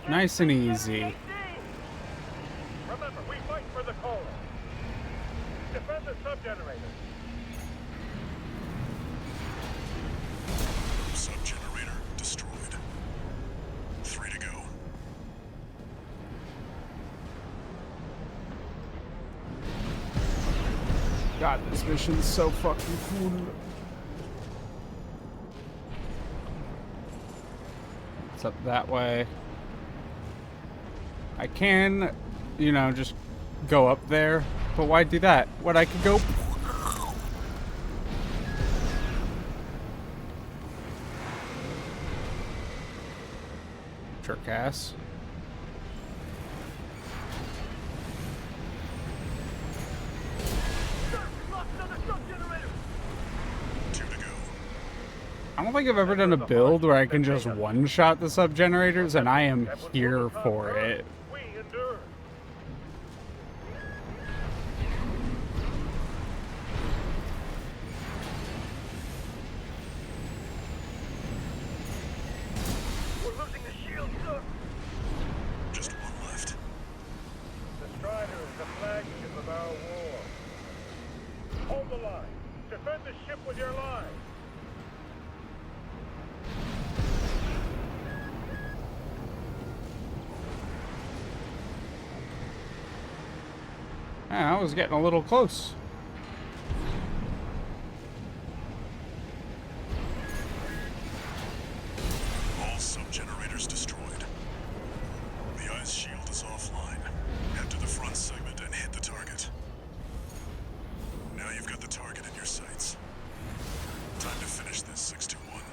Nice and easy. Remember, we fight for the coal. Defend the sub-generator. Sub-generator destroyed. 3 to go. God, this mission's so fucking cool. It's up that way. I can, you know, just go up there, but why do that? When I could go. Jerk ass. I don't think I've ever done a build where I can just one-shot the sub-generators, and I am here for it. We endure. We're losing the shield, sir. Just one left. The Strider is the flagship of our war. Hold the line. Defend the ship with your lives. Yeah, I was getting a little close. All sub-generators destroyed. The ice shield is offline. Head to the front segment and hit the target. Now you've got the target in your sights. Time to finish this, 621.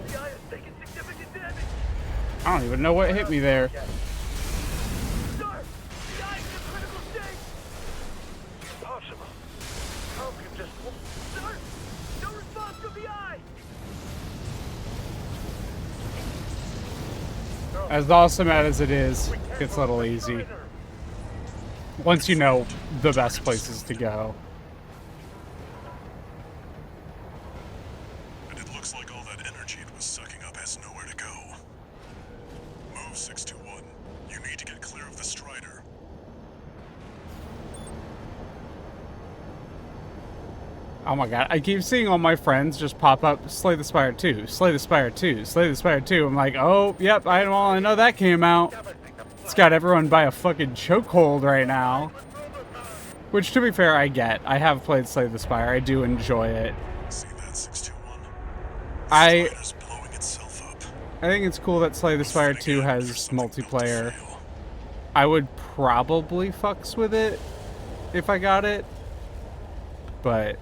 The eye is taking significant damage. I don't even know what hit me there. Sir, the eye is in critical state. Impossible. How can just... Sir, no response from the eye. As awesome as it is, it gets a little easy. Once you know the best places to go. And it looks like all that energy it was sucking up has nowhere to go. Move, 621. You need to get clear of the Strider. Oh my god, I keep seeing all my friends just pop up, Slay the Spire 2, Slay the Spire 2, Slay the Spire 2. I'm like, oh, yep, I know that came out. It's got everyone by a fucking chokehold right now. Which, to be fair, I get. I have played Slay the Spire. I do enjoy it. See that, 621? I Strider's blowing itself up. think it's cool that Slay the Spire 2 has multiplayer. I would probably fucks with it if I got it. But...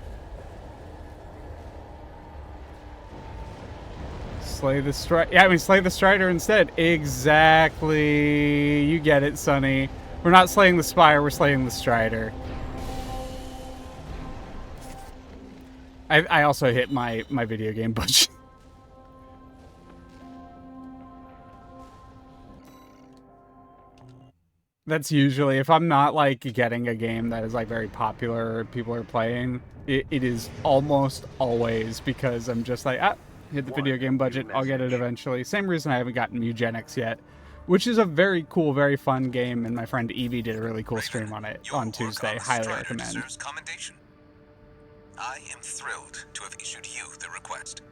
Slay the Strider. Yeah, I mean, Slay the Strider instead. Exactly. You get it, Sonny. We're not slaying the Spire, we're slaying the Strider. I also hit my video game budget. That's usually, if I'm not, like, getting a game that is, like, very popular or people are playing, it is almost always because I'm just like, hit the video game budget, I'll get it eventually. Same reason I haven't gotten Eugenics yet, which is a very cool, very fun game, and my friend Evie did a really cool stream on it on Tuesday. Highly recommend. Deserves commendation. I am thrilled to have issued you the request.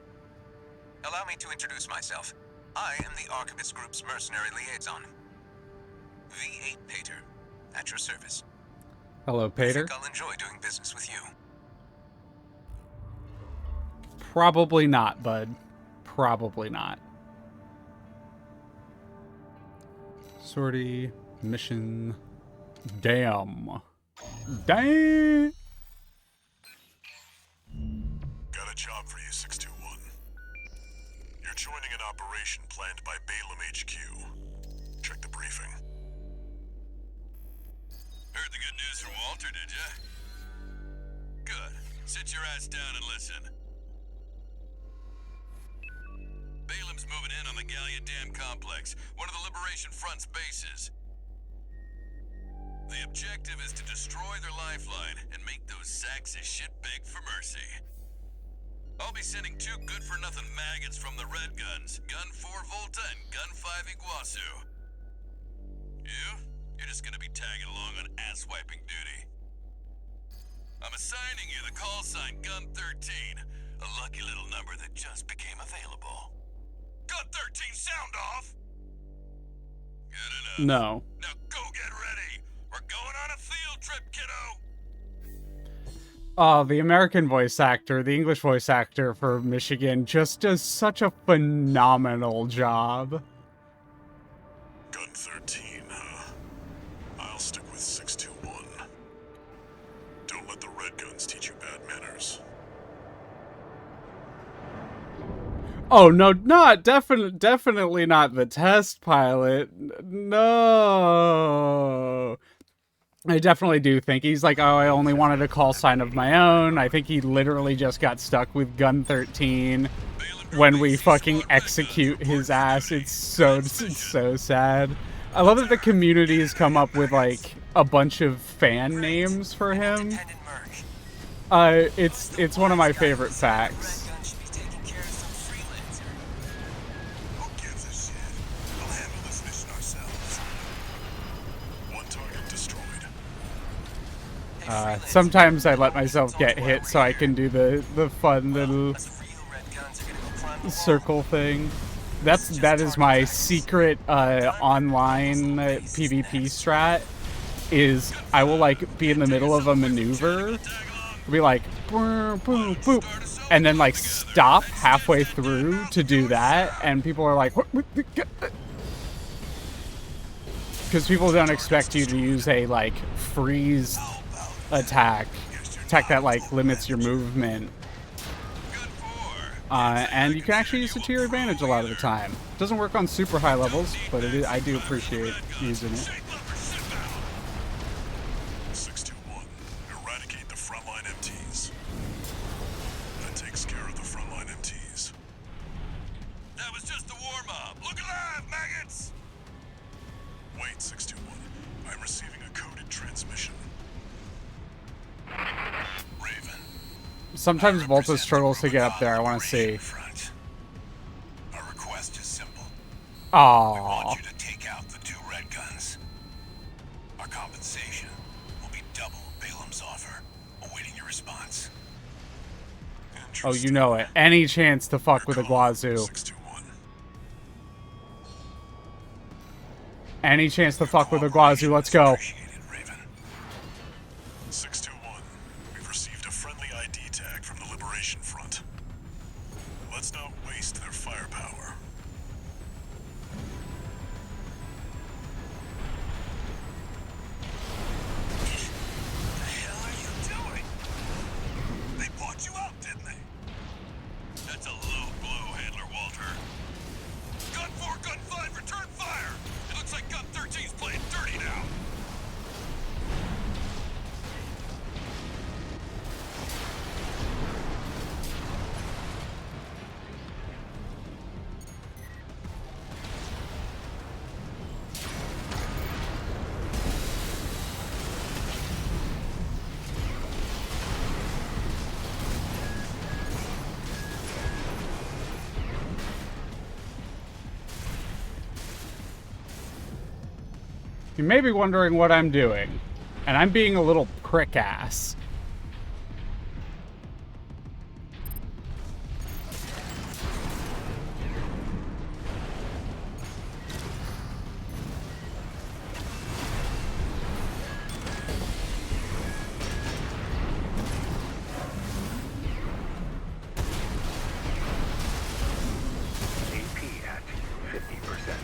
Allow me to introduce myself. I am the Archivist Group's mercenary liaison. V8 Pater, at your service. Hello, I Pater. think I'll enjoy doing business with you. Probably not, bud. Probably not. Sortie, mission, damn. Damn! Got a job for you, 621. You're joining an operation planned by Balaam HQ. Check the briefing. Heard the good news from Walter, did ya? Good. Sit your ass down and listen. Balaam's moving in on the Gallia Dam complex, one of the Liberation Front's bases. The objective is to destroy their lifeline and make those sacks of shit beg for mercy. I'll be sending 2 good-for-nothing maggots from the Red Guns, Gun 4 Volta and Gun 5 Iguazu. You? You're just gonna be tagging along on ass-wiping duty. I'm assigning you the call sign Gun 13, a lucky little number that just became available. Gun 13, sound off! Good enough. No. Now go get ready. We're going on a field trip, kiddo. Oh, the American voice actor, the English voice actor for Michigan just does such a phenomenal job. Gun 13, huh? I'll stick with 621. Don't let the Red Guns teach you bad manners. Oh, no, definitely not the test pilot. No. I definitely do think he's like, oh, I only wanted a call sign of my own. I think he literally just got stuck with Gun 13 when we fucking execute his ass. It's so sad. I love that the community has come up with like a bunch of fan names for him. It's one of my favorite facts. Sometimes I let myself get hit so I can do the fun little circle thing. That is my secret online PvP strat. Is I will like be in the middle of a maneuver, be like boom, boom, boop, and then like stop halfway through to do that, and people are like, because people don't expect you to use a like freeze attack that like limits your movement, and you can actually use it to your advantage a lot of the time. Doesn't work on super high levels, but I do appreciate using it. 621, eradicate the frontline MTs. That takes care of the frontline MTs. That was just the warm-up. Look alive, maggots! Wait, 621. I'm receiving a coded transmission. Raven. Sometimes Volta struggles to get up there. I want to see. Our request is simple. We Aww. want you to take out the 2 Red Guns. Our compensation will be double Balaam's offer. Awaiting your response. Oh, you know it. Any chance to fuck with Iguazu. 621. Any chance to fuck with Iguazu. Let's go. Appreciated, Raven. 621. We've received a friendly ID tag from the Liberation Front. Let's not waste their firepower. What the hell are you doing? They bought you out, didn't they? That's a low blow, Handler Walter. Gun 4, Gun 5, return fire! It looks like Gun 13's playing dirty now. You may be wondering what I'm doing, and I'm being a little prick ass. AP at 50%.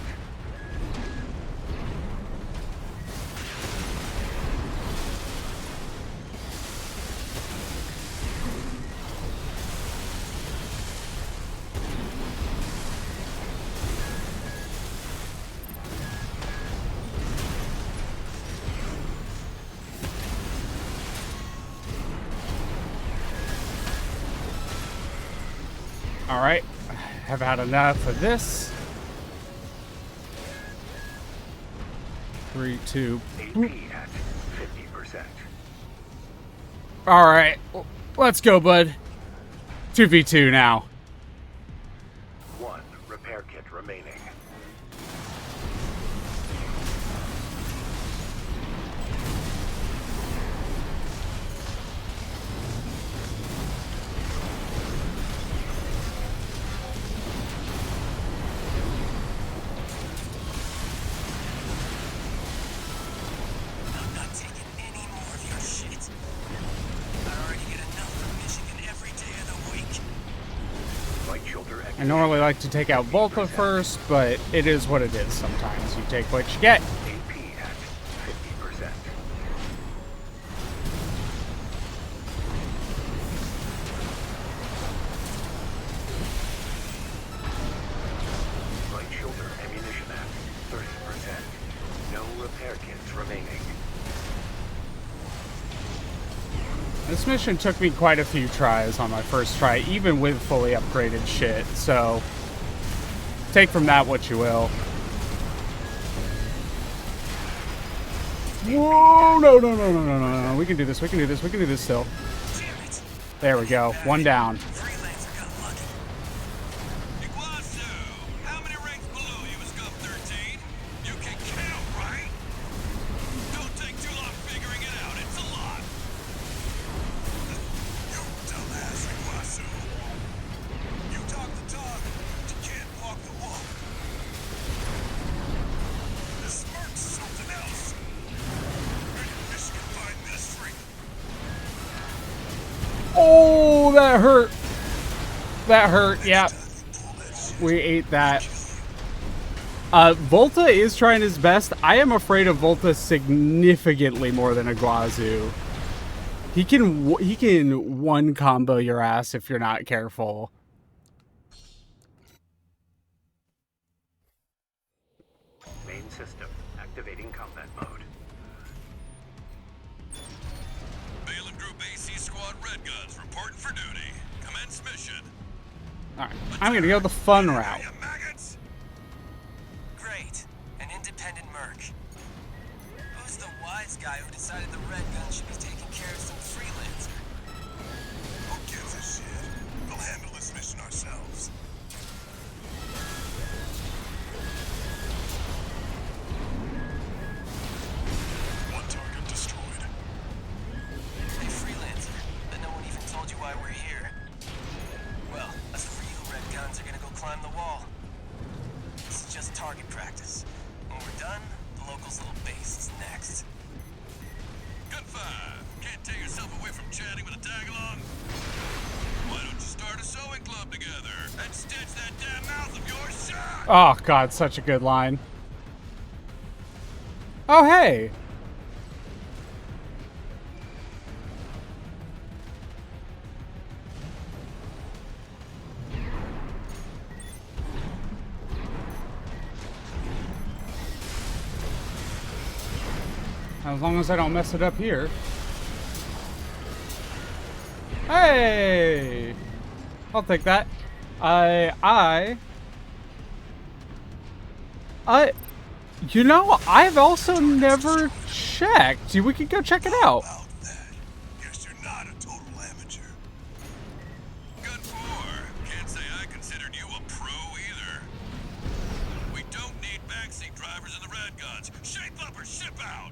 Alright, have had enough of this. 3, 2. AP at 50%. Alright, let's go, bud. 2v2 now. 1 repair kit remaining. I'm not taking any more of your shit. I already get enough from Michigan every day of the week. Light shoulder I normally like to take out Volta first, but it is what it is sometimes. You take what you get. AP at 50%. Right shoulder ammunition at 30%. No repair kits remaining. This mission took me quite a few tries on my first try, even with fully upgraded shit, so take from that what you will. Whoa, no, no, no, no, no, no, no. We can do this, we can do this, we can do this still. Damn it. There we go, one down. Freelancer got lucky. Iguazu, how many ranks below you is Gov 13? You can count, right? Don't take too long figuring it out. It's a lot. You dumbass Iguazu. You talk the talk, but you can't walk the walk. This smirk's something else. Where did Michigan find this freak? Oh, that hurt. That hurt, yeah. We ate that. Volta is trying his best. I am afraid of Volta significantly more than Iguazu. He can one combo your ass if you're not careful. Main system activating combat mode. Balaam Group AC Squad Red Guns reporting for duty. Commence mission. Alright, I'm gonna go the fun route. You maggots! Great. An independent merc. Who's the wise guy who decided the Red Gun should be taking care of some freelancer? Who gives a shit? We'll handle this mission ourselves. One target destroyed. Hey, freelancer. But no one even told you why we're here. Well, us real Red Guns are gonna go climb the wall. This is just target practice. When we're done, the locals' little base is next. Gun 5. Can't tear yourself away from chatting with a tag-along? Why don't you start a sewing club together and stitch that damn mouth of yours shut? Oh god, such a good line. Oh hey! As long as I don't mess it up here. Hey! I'll take that. You know, I've also never checked. We could go check it out. About that. Guess you're not a total amateur. Gun 4. Can't say I considered you a pro either. We don't need backseat drivers in the Red Guns. Shape up or ship out.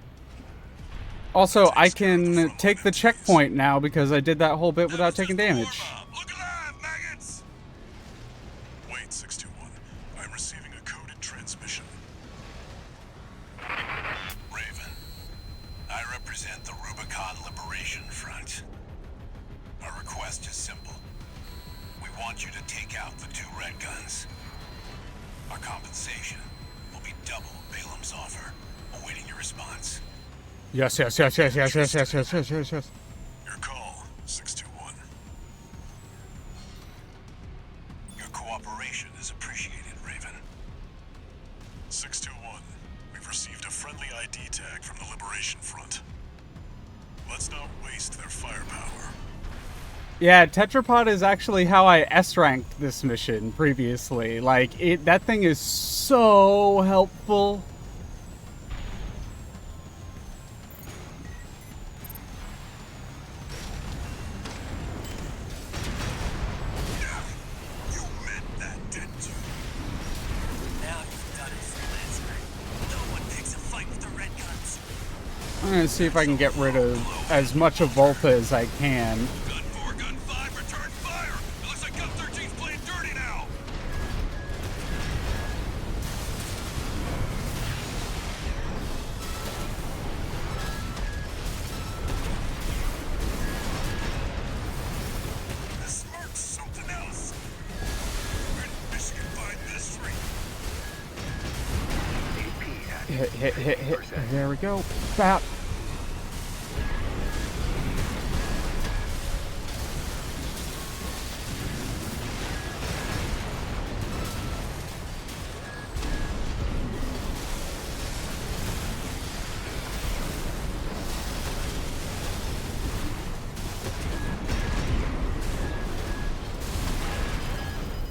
Also, I can take the checkpoint now because I did that whole bit without taking damage. Look alive, maggots! Wait, 621. I'm receiving a coded transmission. Raven, I represent the Rubicon Liberation Front. Our request is simple. We want you to take out the 2 Red Guns. Our compensation will be double Balaam's offer. Awaiting your response. Yes, yes, yes, yes, yes, yes, yes, yes, yes, yes, yes. Your call, 621. Your cooperation is appreciated, Raven. 621. We've received a friendly ID tag from the Liberation Front. Let's not waste their firepower. Yeah, Tetrapod is actually how I S-ranked this mission previously. Like, that thing is so helpful. gonna see if I can get rid of as much of Volta as I can. Gun 4, Gun 5, return fire! It looks like Gun 13's playing dirty now! The smirk's something else! Where did Michigan find this freak? Hit. There we go. Bap.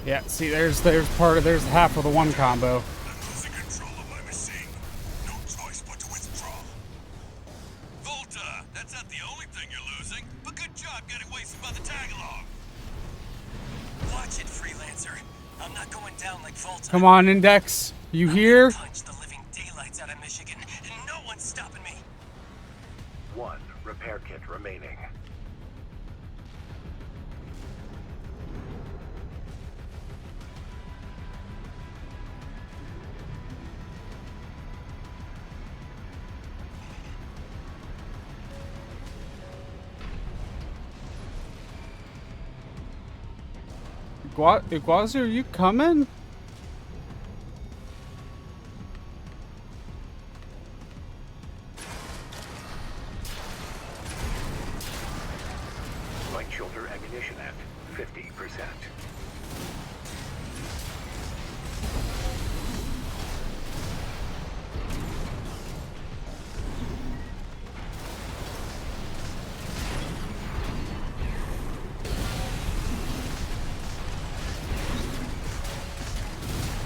Yeah, see, there's half of the one combo. I'm losing control of my machine. No choice but to withdraw. Volta! That's not the only thing you're losing, but good job getting wasted by the tag-along. Watch it, Freelancer. I'm not going down like Volta. Come on, Index. You here? Punch the living daylights out of Michigan, and no one's stopping me. 1 repair kit remaining. Iguazu, are you coming? Light shoulder ammunition at 50%.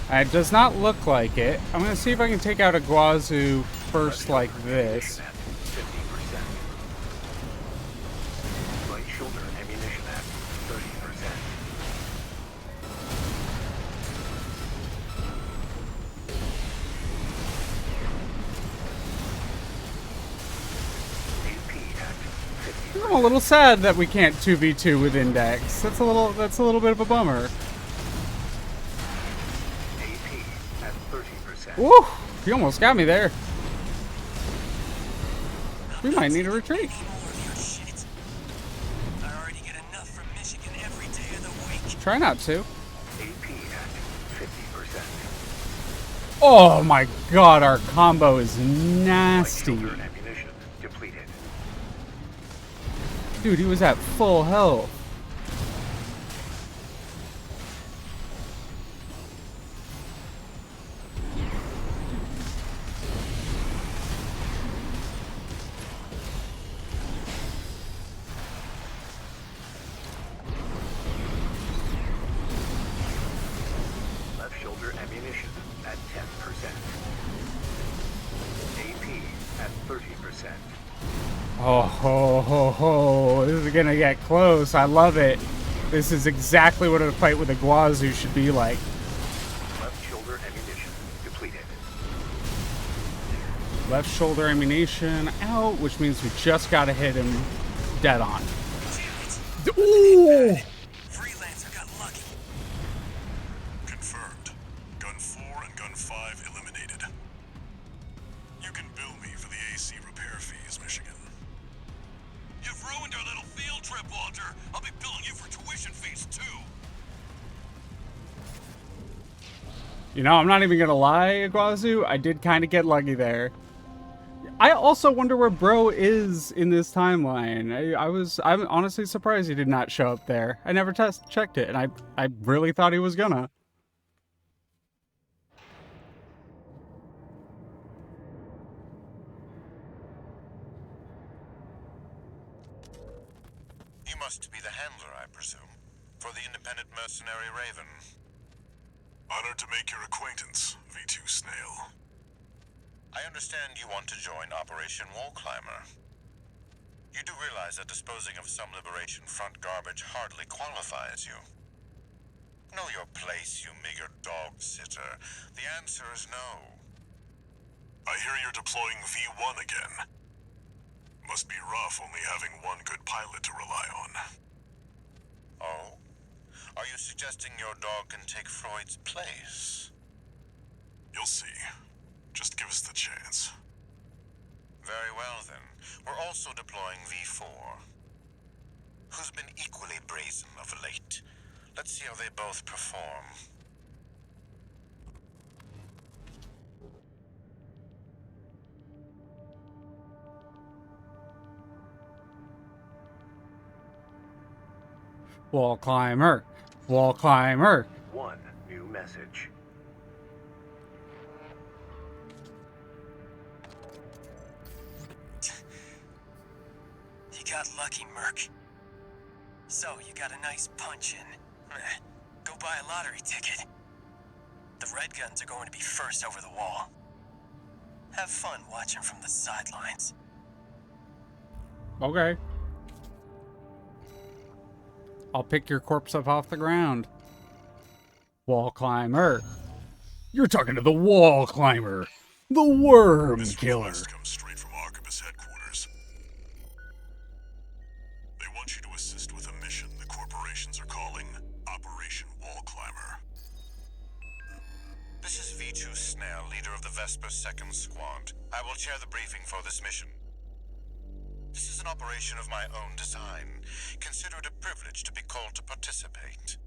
It does not look like it. I'm gonna see if I can take out Iguazu first like this. At 50%. Light shoulder ammunition at 30%. AP at 50%. I'm a little sad that we can't 2v2 with Index. That's a little bit of a bummer. AP at 30%. Woo! You almost got me there. We might need a retreat. I already get enough from Michigan every day of the week. Try not to. AP at 50%. Oh my god, our combo is Light nasty. shoulder ammunition depleted. Dude, he was at full health. Left shoulder ammunition at 10%. AP at 30%. Oh ho ho ho! This is gonna get close. I love it. This is exactly what a fight with Iguazu should be like. Left shoulder ammunition depleted. Left shoulder ammunition out, which means we just gotta hit him dead on. Ooh! Freelancer got lucky. Confirmed. Gun 4 and Gun 5 eliminated. You can bill me for the AC repair fees, Michigan. You've ruined our little field trip, Walter. I'll be billing you for tuition fees, too. You know, I'm not even gonna lie, Iguazu. I did kind of get lucky there. I also wonder where Bro is in this timeline. I'm honestly surprised he did not show up there. I never checked it, and I really thought he was gonna. You must be the handler, I presume, for the independent mercenary Raven. Honored to make your acquaintance, V2 Snail. I understand you want to join Operation Wall Climber. You do realize that disposing of some Liberation Front garbage hardly qualifies you. Know your place, you meager dog sitter. The answer is no. I hear you're deploying V1 again. Must be rough only having one good pilot to rely on. Oh? Are you suggesting your dog can take Freud's place? You'll see. Just give us the chance. Very well, then. We're also deploying V4, who's been equally brazen of late. Let's see how they both perform. Wall climber. Wall climber. One new message. You got lucky, Merc. So, you got a nice punch in. Go buy a lottery ticket. The Red Guns are going to be first over the wall. Have fun watching from the sidelines. Okay. I'll pick your corpse up off the ground. Wall climber. You're talking to the wall climber. The worm This killer. request comes straight from Arquebus headquarters. They want you to assist with a mission the corporations are calling Operation Wall Climber. This is V2 Snell, leader of the Vesper 2nd Squad. I will chair the briefing for this mission. This is an operation of my own design. Consider it a privilege to be called to participate.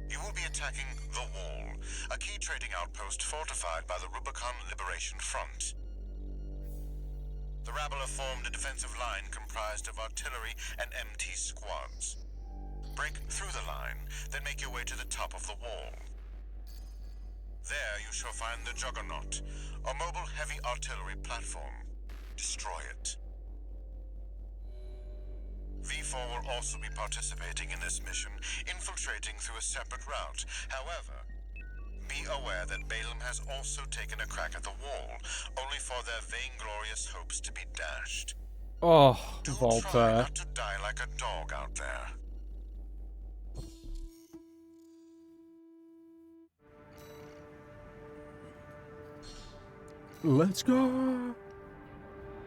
You will be attacking The Wall, a key trading outpost fortified by the Rubicon Liberation Front. The rabble have formed a defensive line comprised of artillery and MT squads. Break through the line, then make your way to the top of the wall. There you shall find the Juggernaut, a mobile heavy artillery platform. Destroy it. V4 will also be participating in this mission, infiltrating through a separate route. However, be aware that Balaam has also taken a crack at the wall, only for their vainglorious hopes to be dashed. Oh, Do try Volta. not to die like a dog out there. Let's go.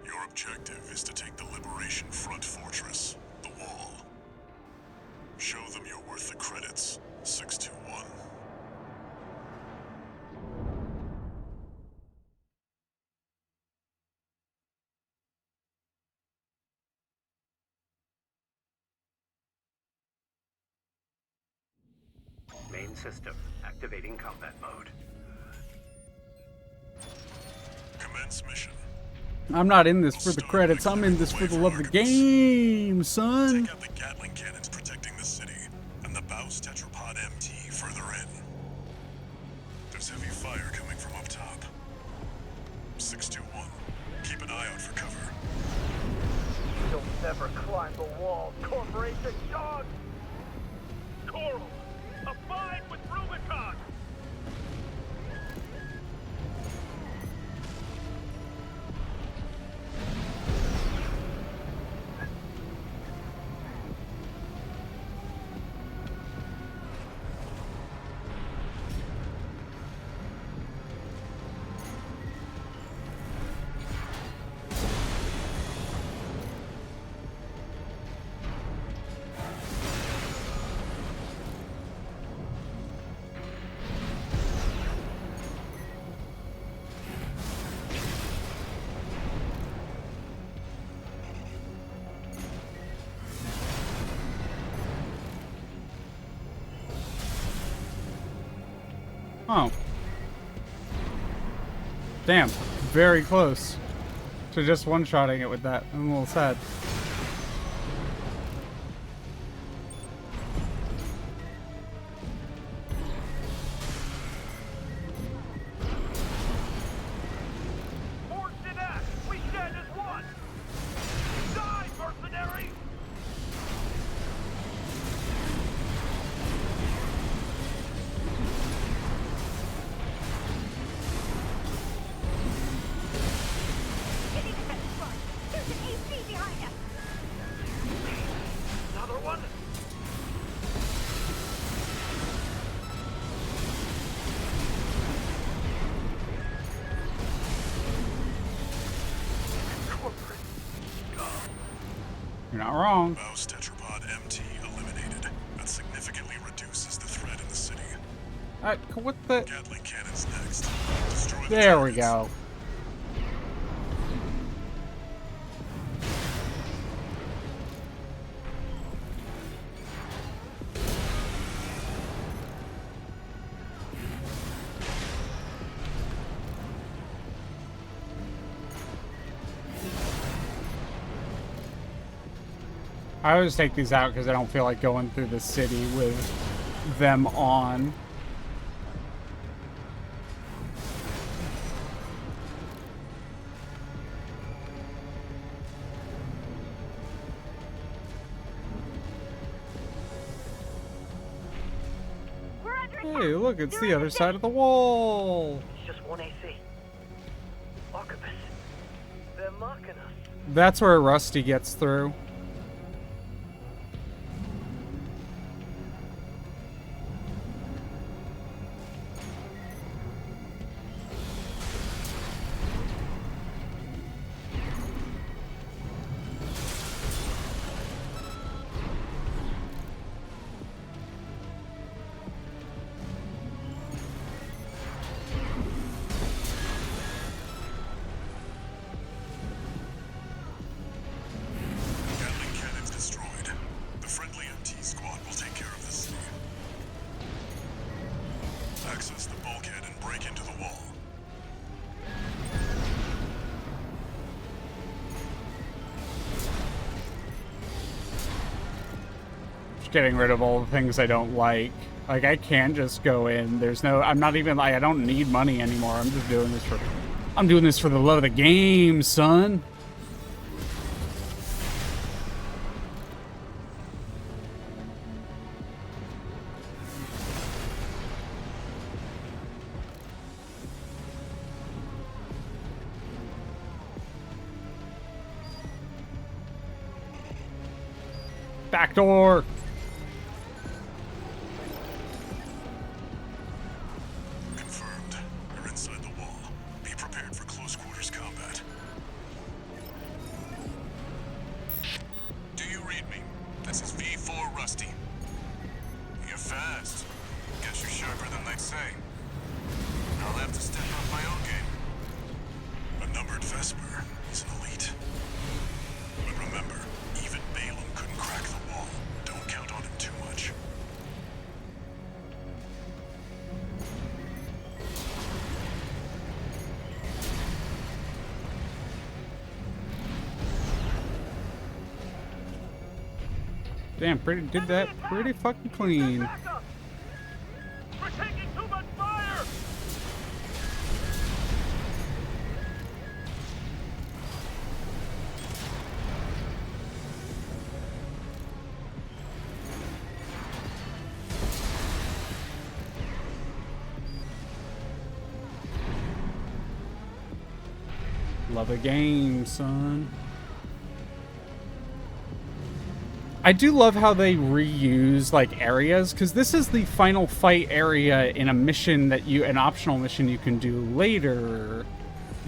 Your objective is to take the Liberation Front fortress, the Wall. Show them you're worth the credits, 621. Main system activating combat mode. Commence mission. I'm not in this for the credits. I'm in this for the love of the game, son. Take out the Gatling cannons protecting the city, and the Baus Tetrapod MT further in. There's heavy fire coming from up top. 621. Keep an eye out for cover. You'll never climb the wall, Corporation dog! Coral, abide with Rubicon! Oh. Damn. Very close to just one-shotting it with that. I'm a little sad. Force in act! We stand as one! Die, mercenary! Getting ahead of front. There's an AC behind us. You're not wrong. Mouse Tetrapod MT eliminated. That significantly reduces the threat in the city. What the? Gatling cannons next. Destroy the There we targets. go. I always take these out because I don't feel like going through the city with them on. We're under attack. Hey, look, it's They're the in other city. side of the wall. It's just one AC. Arquebus. They're marking us. That's where Rusty gets through. Gatling cannons destroyed. The friendly MT squad will take care of the city. Access the bulkhead and break into the wall. Just getting rid of all the things I don't like. Like, I can just go in. There's no, I'm not even like, I don't need money anymore. I'm just doing this for, I'm doing this for the love of the game, son. Back door. Confirmed. You're inside the wall. Be prepared for close quarters combat. Do you read me? This is V4 Rusty. You're fast. Guess you're sharper than they say. I'll have to step up my own game. A numbered Vesper is an elite. But remember, even Balaam couldn't crack the wall. Don't count on him too much. Damn, did that pretty fucking clean. Back up! We're taking too much fire! Love a game, son. I do love how they reuse like areas, because this is the final fight area in a mission that an optional mission you can do later,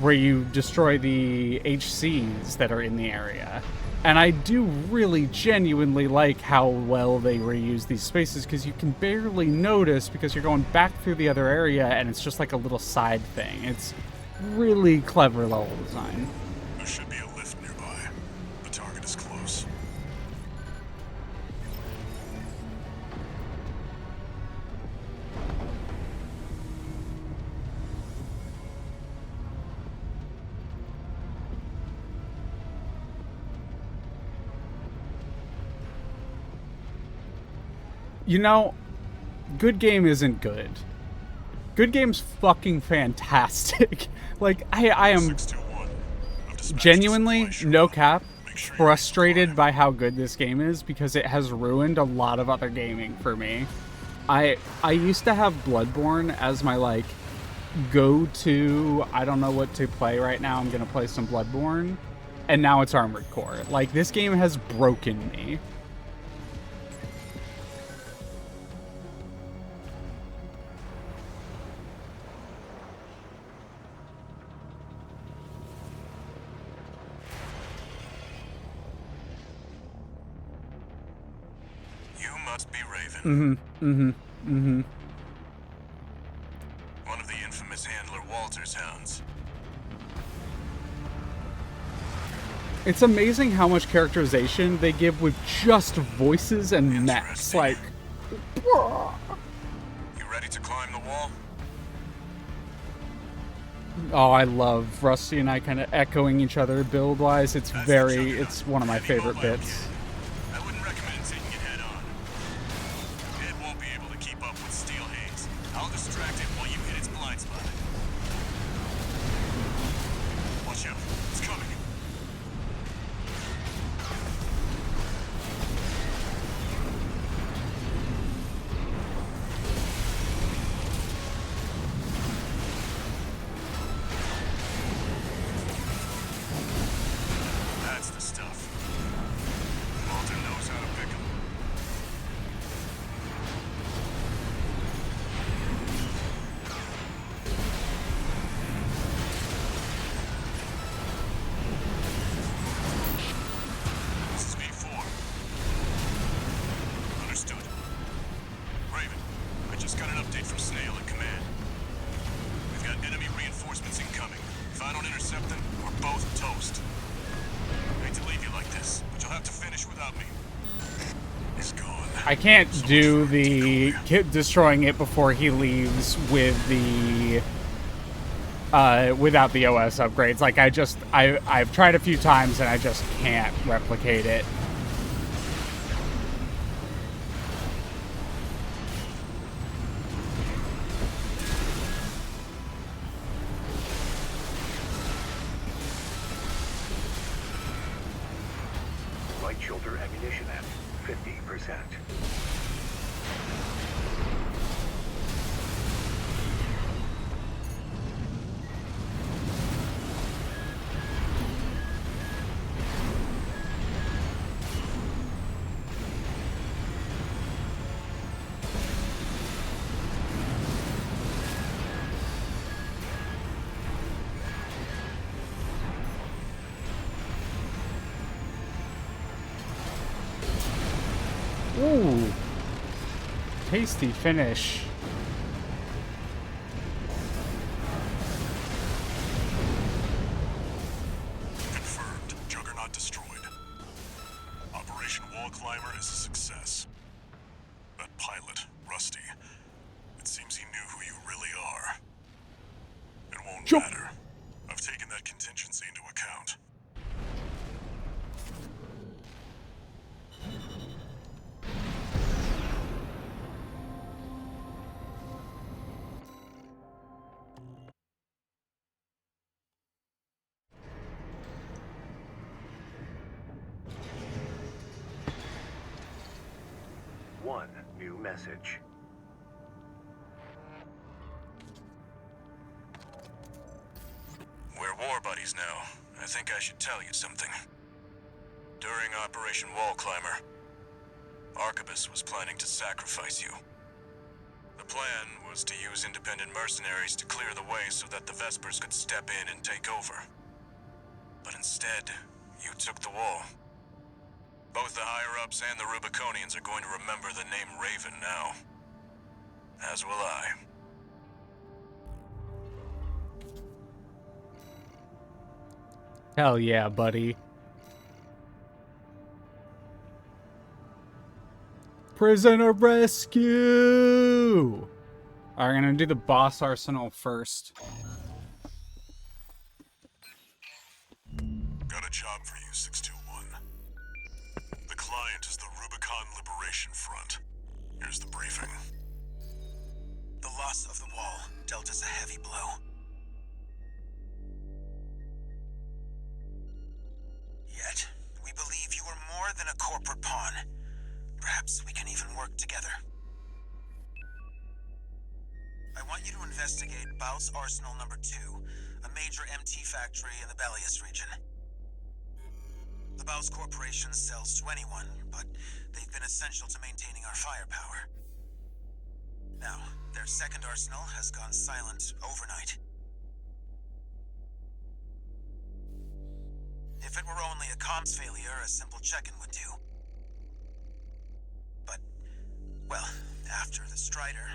where you destroy the HCs that are in the area. And I do really genuinely like how well they reuse these spaces, because you can barely notice because you're going back through the other area and it's just like a little side thing. It's really clever level design. There should be a lift nearby. The target is close. You know, good game isn't good. Good game's fucking fantastic. Like, I am 621. I've dispatched a genuinely, supply no ship. cap, Make sure you frustrated resupply. by how good this game is, because it has ruined a lot of other gaming for me. I used to have Bloodborne as my, like, go-to, I don't know what to play right now, I'm gonna play some Bloodborne, and now it's Armored Core. Like, this game has broken me. You must be Raven. One of the infamous handler Walter's hounds. It's amazing how much characterization they give with just voices and mechs. Interesting. Like, You ready to climb the wall? oh, I love Rusty and I kind of echoing each other build-wise. It's That's very, the Juggernaut. it's one of my Heavy favorite mobile bits. kit. I wouldn't recommend taking it head on. It won't be able to keep up with Steel Haze. I'll distract it while you hit its blind spot. Watch out. It's coming. That's the stuff. Walter knows how to pick 'em. This is V4. Understood. Raven, I just got an update from Snail at command. We've got enemy reinforcements incoming. If I don't intercept them, we're both toast. I hate to leave you like this, but you'll have to finish without me. He's gone. I can't do the destroying it before he leaves with the without the OS upgrades. Like I've tried a few times and I just can't replicate it. Light shoulder ammunition at 50%. Ooh, tasty finish. Confirmed. Juggernaut destroyed. Operation Wall Climber is a success. That pilot, Rusty, it seems he knew who you really are. It won't Jump. matter. I've taken that contingency into account. One new message. We're war buddies now. I think I should tell you something. During Operation Wall Climber, Arquebus was planning to sacrifice you. The plan was to use independent mercenaries to clear the way so that the Vespers could step in and take over. But instead, you took the wall. Both the higher-ups and the Rubiconians are going to remember the name Raven now. As will I. Hell yeah, buddy. Prisoner rescue! Alright, we're gonna do the boss arsenal first. Got a job for you, 621. The client is the Rubicon Liberation Front. Here's the briefing. The loss of the wall dealt us a heavy blow. Yet, we believe you are more than a corporate pawn. Perhaps we can even work together. I want you to investigate Baus Arsenal No. 2, a major MT factory in the Bellius region. The Baus Corporation sells to anyone, but they've been essential to maintaining our firepower. Now, their second arsenal has gone silent overnight. If it were only a comms failure, a simple check-in would do. But Well, after the Strider,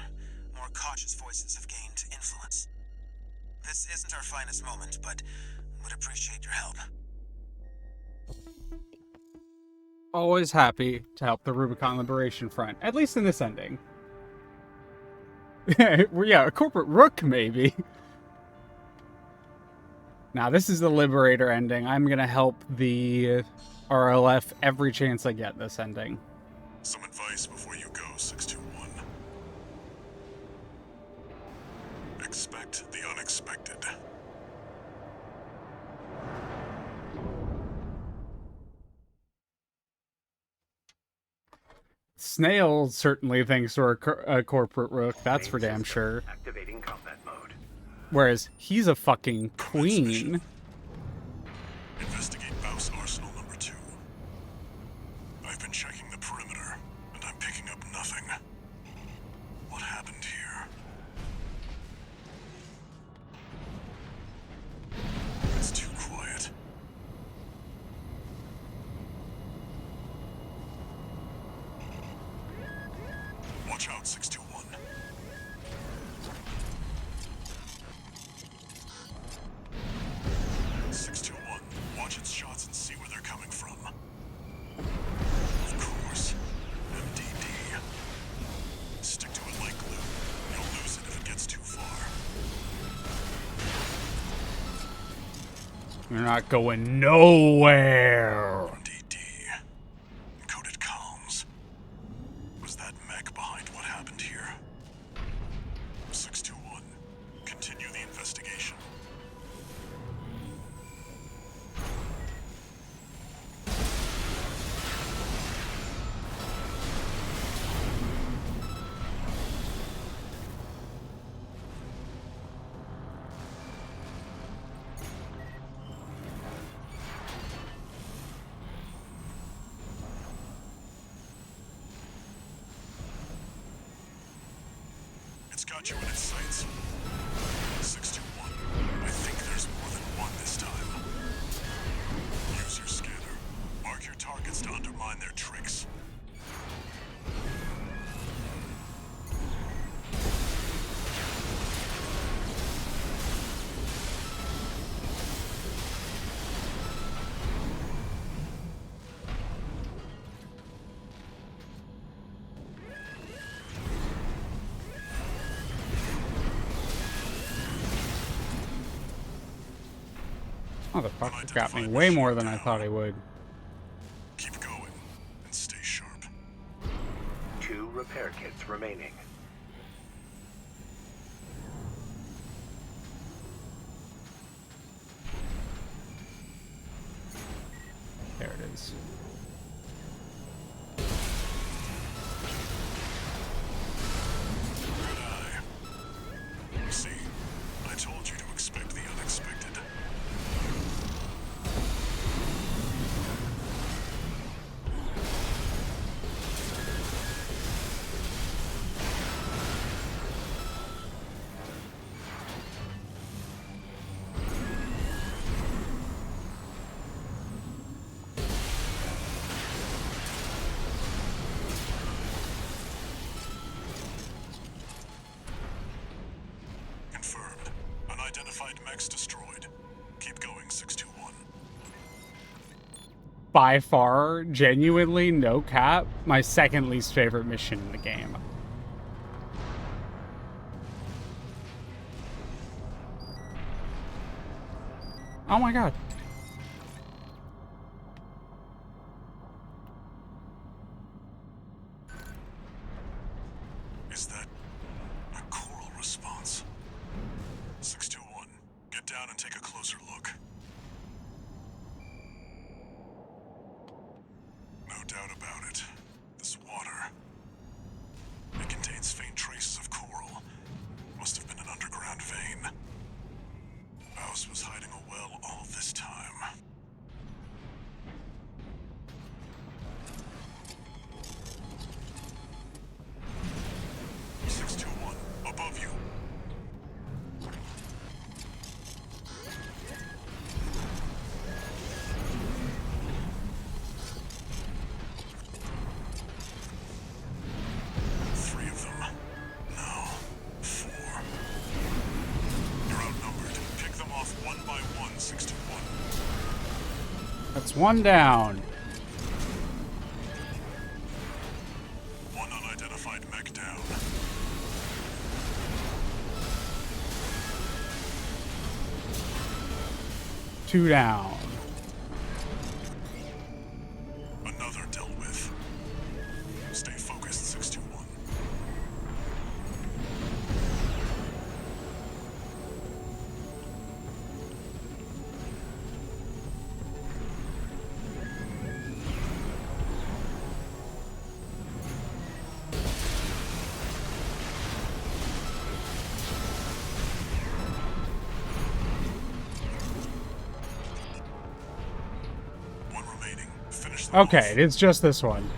more cautious voices have gained influence. This isn't our finest moment, but would appreciate your help. Always happy to help the Rubicon Liberation Front, at least in this ending. Yeah, a corporate rook, maybe. Now, this is the Liberator ending. I'm gonna help the RLF every chance I get this ending. Some advice before you go, 621. Expect the unexpected. Snail certainly thinks we're a corporate rook, that's for damn sure. Activating combat mode. Whereas he's a fucking queen. Investigate Baus Arsenal number 2. I've been checking the perimeter, and I'm picking up nothing. What happened here? It's too quiet. Watch out, 621. Watch its shots and see where they're coming from. Of course. MDD. Stick to it like glue. You'll lose it if it gets too far. You're not going nowhere. MDD. Encoded comms. Was that mech behind what happened here? 621. Continue the investigation. It's got you in its sights. 621. I think there's more than one this time. Use your scanner. Mark your targets to undermine their tricks. Motherfucker got me way more than I thought he would. Keep going and stay sharp. 2 repair kits remaining. There it is. Good eye. See, I told you to expect the unexpected. Confirmed. Unidentified mechs destroyed. Keep going, 621. By far, genuinely, no cap, my second least favorite mission in the game. Oh my god. Is that a choral response? 621, get down and take a closer look. No doubt about it. This water. It contains faint traces of coral. Must have been an underground vein. Baus was hiding a well all this time. Above you. That's one down. One unidentified mech down. Two down. Another dealt with. Stay focused, 621. One remaining. Finish them Okay, off. it's just this one.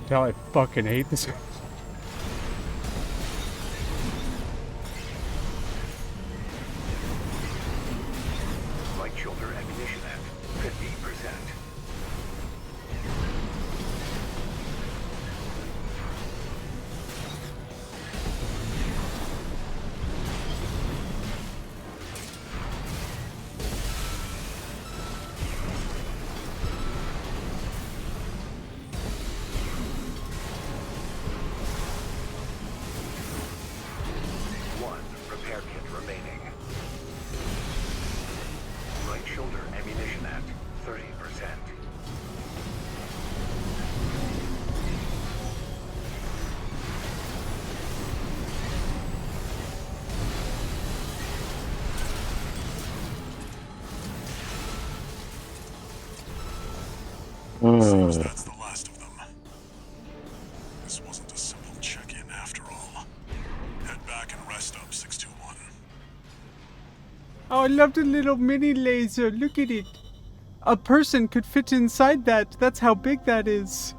Tell I fucking hate this. Right shoulder ammunition at 50%. One repair kit remaining. Right shoulder ammunition at 30%. Seems that's the last of them. This wasn't a simple check-in after all. Head back and rest up, 621. Oh, I love the little mini laser. Look at it. A person could fit inside that. That's how big that is.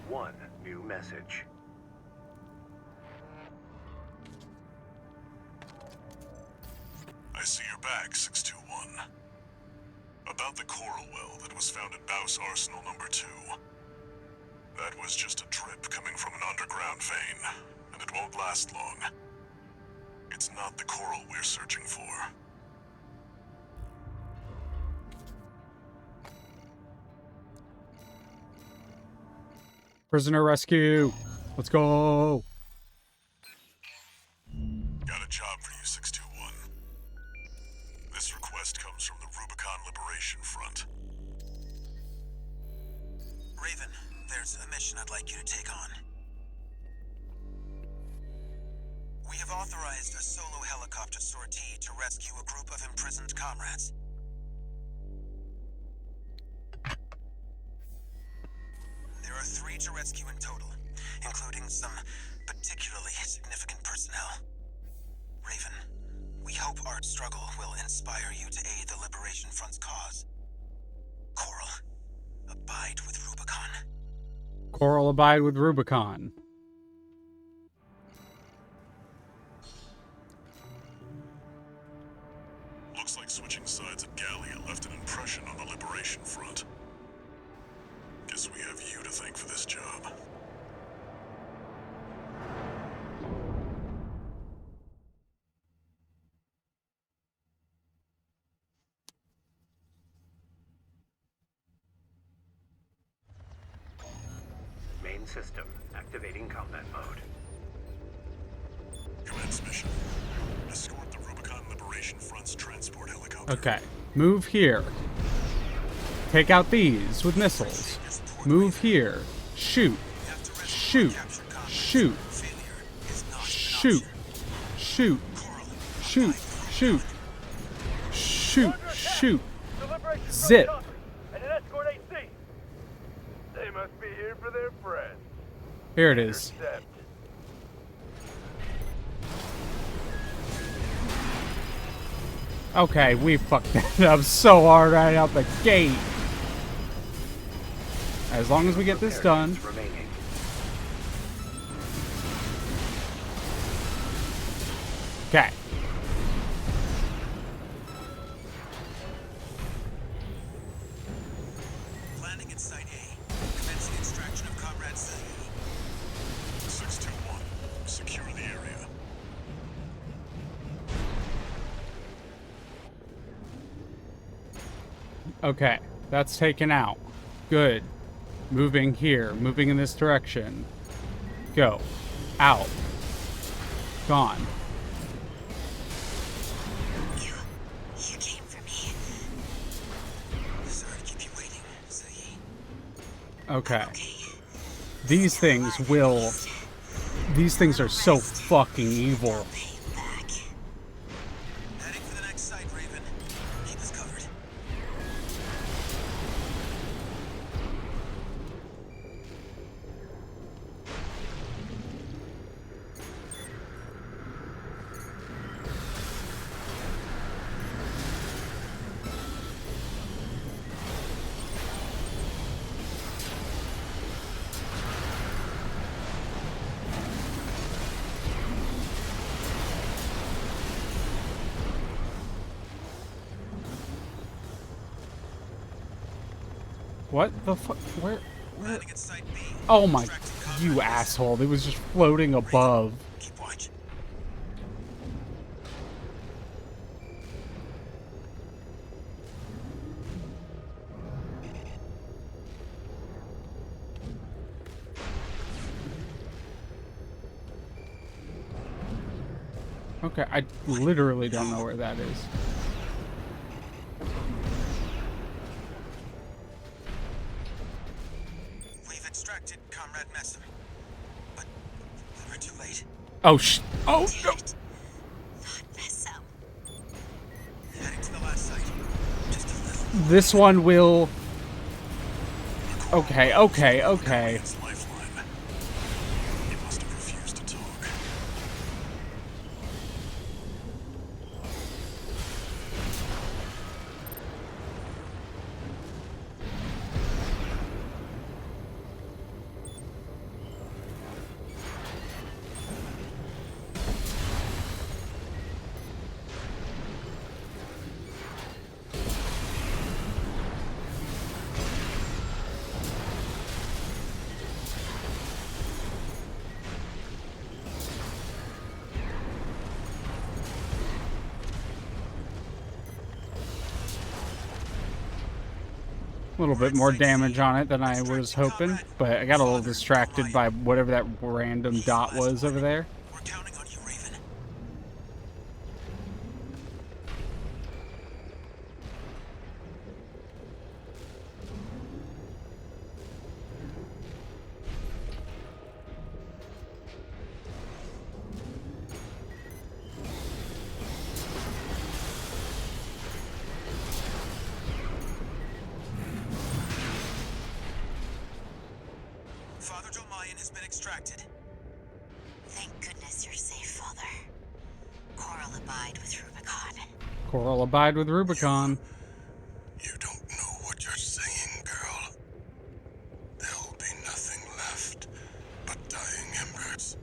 One new message. I see you're back, 621. About the coral well that was found at Baus Arsenal number 2. That was just a drip coming from an underground vein, and it won't last long. It's not the coral we're searching for. Prisoner rescue. Let's go. Got a job for you, 621. This request comes from the Rubicon Liberation Front. Raven, there's a mission I'd like you to take on. We have authorized a solo helicopter sortie to rescue a group of imprisoned comrades. There are 3 to rescue in total, including some particularly significant personnel. Raven, we hope our struggle will inspire you to aid the Liberation Front's cause. Coral, abide with Rubicon. Coral abide with Rubicon. Looks like switching sides at Gallia left an impression on the Liberation Front. Guess we have you to thank for this job. Main system activating combat mode. Commence mission. Escort the Rubicon Liberation Front's transport helicopter. Okay. Move here. Take out these with missiles. Move here. Shoot. Shoot. Shoot. Shoot. Shoot. Shoot. Shoot. Shoot. Shoot. Deliberation Zip. copy, and an escort AC. They must be here for their friends. Here it is. Intercept. Okay, we fucked that up so hard right out the gate. As long as we get this done. Repair kits remaining. Okay. Okay, that's taken out. Good. Moving here. Moving in this direction. Go. Out. Gone. You came for me. Sorry to keep you waiting, Ziggy. Okay. These things will... These things are so fucking evil. Heading for the next site, Raven. Keep us covered. What the fuck? Where? Landing at site B. Oh my... Extracting You comrades. asshole. It was just floating above. Keep watch. Okay, I literally don't know where that is. We've extracted Comrade Messer. But we were too late. Oh, oh, no. Heading to the last site. Just a little. This one will... Okay, okay, okay. His lifeline. He must have refused to talk. A little bit more damage on it than I was hoping, but I got a little distracted by whatever that random dot was over there. We're counting on you, Raven. Father Jolmayan has been extracted. Thank goodness you're safe, Father. Coral abide with Rubicon. Coral abide with Rubicon. You don't know what you're saying, girl. There'll be nothing left but dying embers.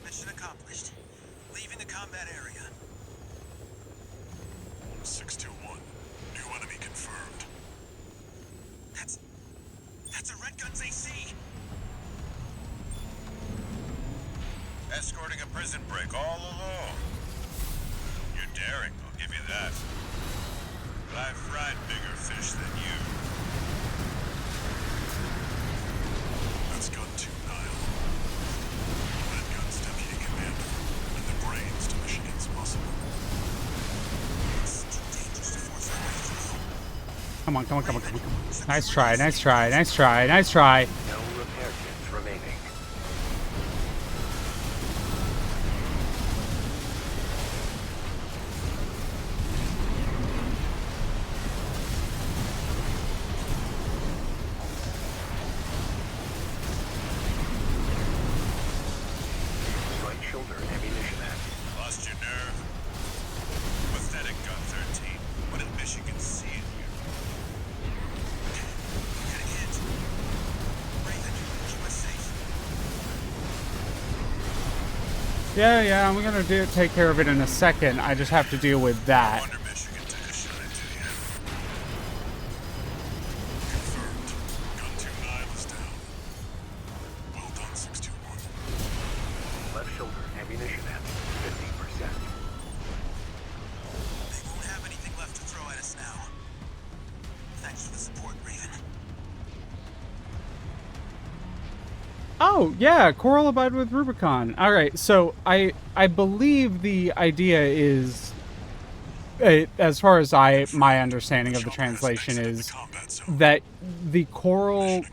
Mission accomplished. Leaving the combat area. 621. New enemy confirmed. That's a Red Gun's AC. Escorting a prison break all alone. You're daring, I'll give you that. But I've fried bigger fish than you. That's Gun 2 Nile. Red Gun's deputy commander, and the brains to Michigan's muscle. It's too dangerous to force our way through. Come on, come on, come on, come on, come on. Nice try, nice try, nice try, nice try. No repair kits remaining. Right shoulder ammunition at. Lost your nerve? Pathetic Gun 13. What did Michigan see in you? Getting hit. Raven, keep us safe. Yeah, I'm gonna take care of it in a second. I just have to deal with that. Wonder Michigan took a shot into you. Confirmed. Gun 2 Nile is down. Well done, 621. Left shoulder ammunition at 50%. They won't have anything left to throw at us Oh, yeah, Coral abide with Rubicon. All right, so I believe the idea is, as far as my understanding of the translation is that the Coral,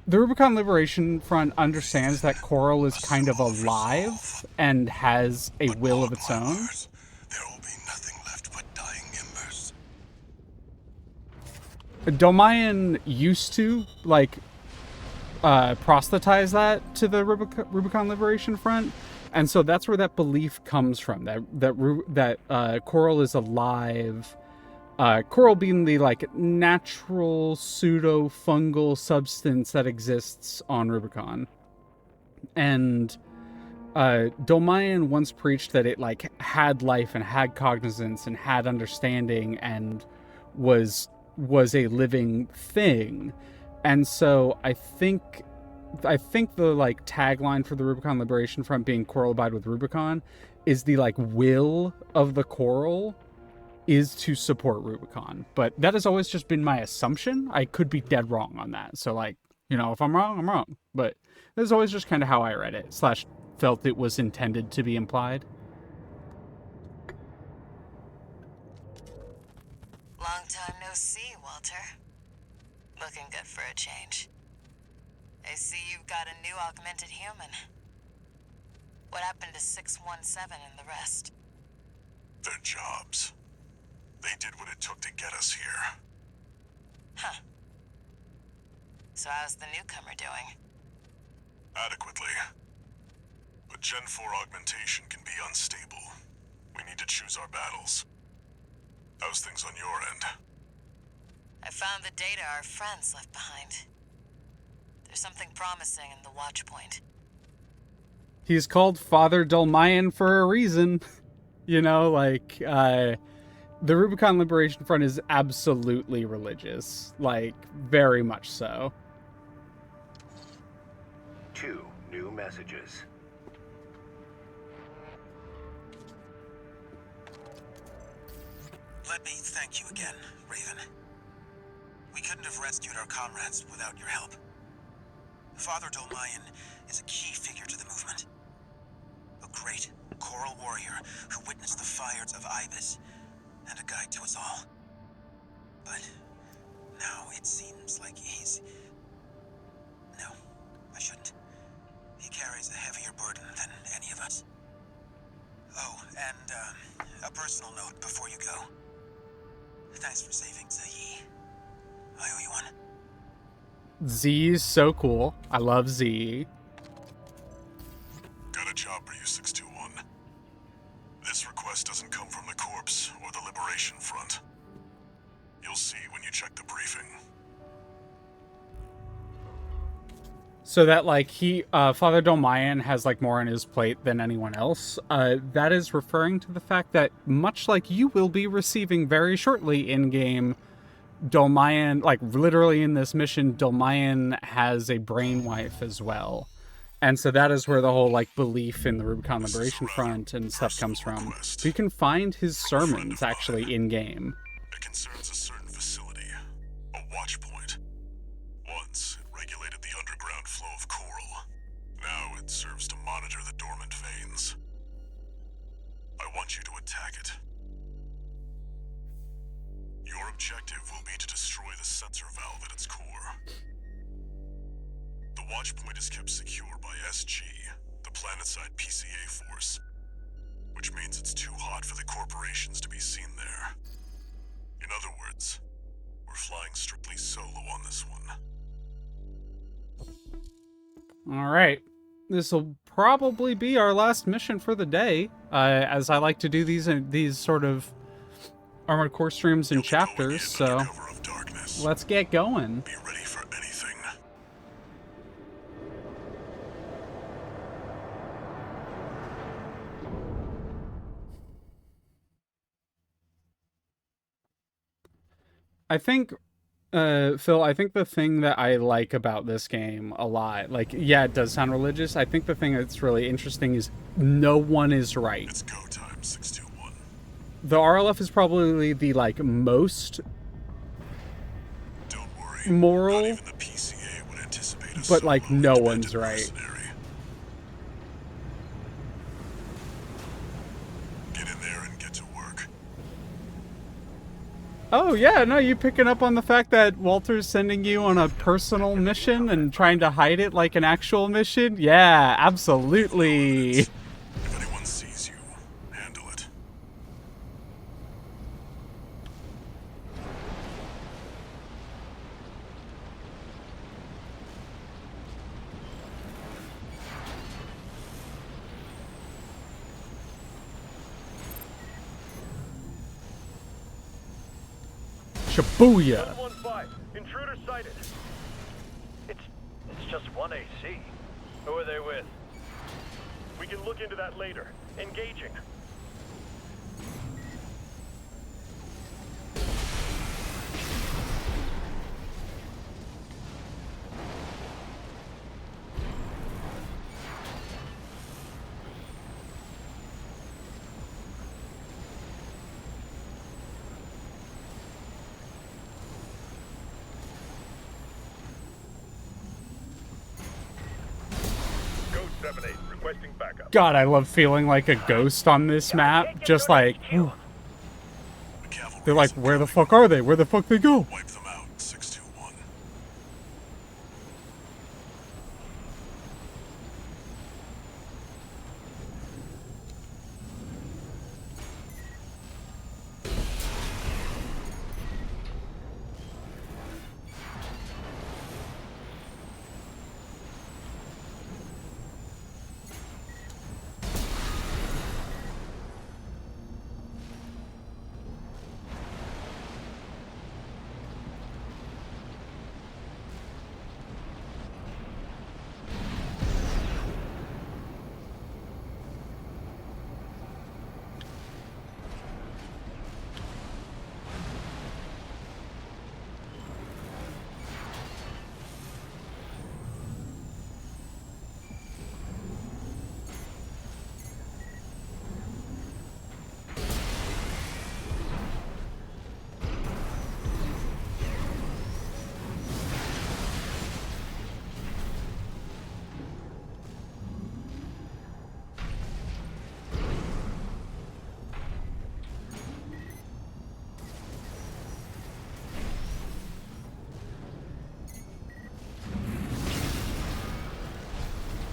the Rubicon Liberation Front understands that Coral is kind of alive and has a will of its own. There will be nothing left but dying embers. Domayan used to, like, proselytize that to the Rubicon Liberation Front, and so that's where that belief comes from. That Coral is alive. Coral being the like natural pseudo fungal substance that exists on Rubicon, and Domayan once preached that it like had life and had cognizance and had understanding and was a living thing. And so I think the like tagline for the Rubicon Liberation Front being Coral abide with Rubicon is the like will of the Coral is to support Rubicon. But that has always just been my assumption. I could be dead wrong on that. So like, you know, if I'm wrong, I'm wrong. But this is always just kind of how I read it / felt it was intended to be implied. Long time no see, Walter. Looking good for a change. I see you've got a new augmented human. What happened to 617 and the rest? Their jobs. They did what it took to get us here. Huh. So how's the newcomer doing? Adequately. But Gen 4 augmentation can be unstable. We need to choose our battles. How's things on your end? I found the data our friends left behind. There's something promising in the watch point. He's called Father Dolmayan for a reason. You know, like, the Rubicon Liberation Front is absolutely religious. Like, very much so. 2 new messages. Let me thank you again, Raven. We couldn't have rescued our comrades without your help. Father Dolmayan is a key figure to the movement. A great Coral warrior who witnessed the fires of Ibis and a guide to us all. But now it seems like he's... No, I shouldn't. He carries a heavier burden than any of us. Oh, and a personal note before you go. Thanks for saving Zayi. I owe you one. Z's so cool. I love Z. Got a job for you, 621. This request doesn't come from the Corps or the Liberation Front. You'll see when you check the briefing. So that, like, Father Dolmayan has, like, more on his plate than anyone else. That is referring to the fact that, much like you will be receiving very shortly in-game, Dolmayan, like, literally in this mission, Dolmayan has a brain wife as well. And so that is where the whole, like, belief in the Rubicon Liberation Front and stuff comes from. You can find his sermons, actually, in-game. It concerns a certain facility, a watch point. Once, it regulated the underground flow of coral. Now it serves to monitor the dormant veins. I want you to attack it. Your objective will be to destroy the sensor valve at its core. The watch point is kept secure by SG, the planetside PCA force, which means it's too hot for the corporations to be seen there. In other words, we're flying strictly solo on this one. All right. This will probably be our last mission for the day, as I like to do these sort of Armored Core streams in chapters, so let's get going. Be ready for anything. I think, Phil, I think the thing that I like about this game a lot, like, yeah, it does sound religious. I think the thing that's really interesting is no one is right. It's go time, 621. The RLF is probably the, like, most Don't worry. moral. Not even the PCA would anticipate but like no one's right. Get in there and get to work. Oh yeah, no, you picking up on the fact that Walter's sending you on a personal mission and trying to hide it like an actual mission? Yeah, absolutely. If anyone sees you, handle it. Shibuya. 115. Intruder sighted. It's just one AC. Who are they with? We can look into that later. Engaging. Code 7-8, requesting backup. God, I love feeling like a ghost on this map. Just like, The cavalry they're like, where the fuck are they? Where the fuck they go? wipe them out. 621.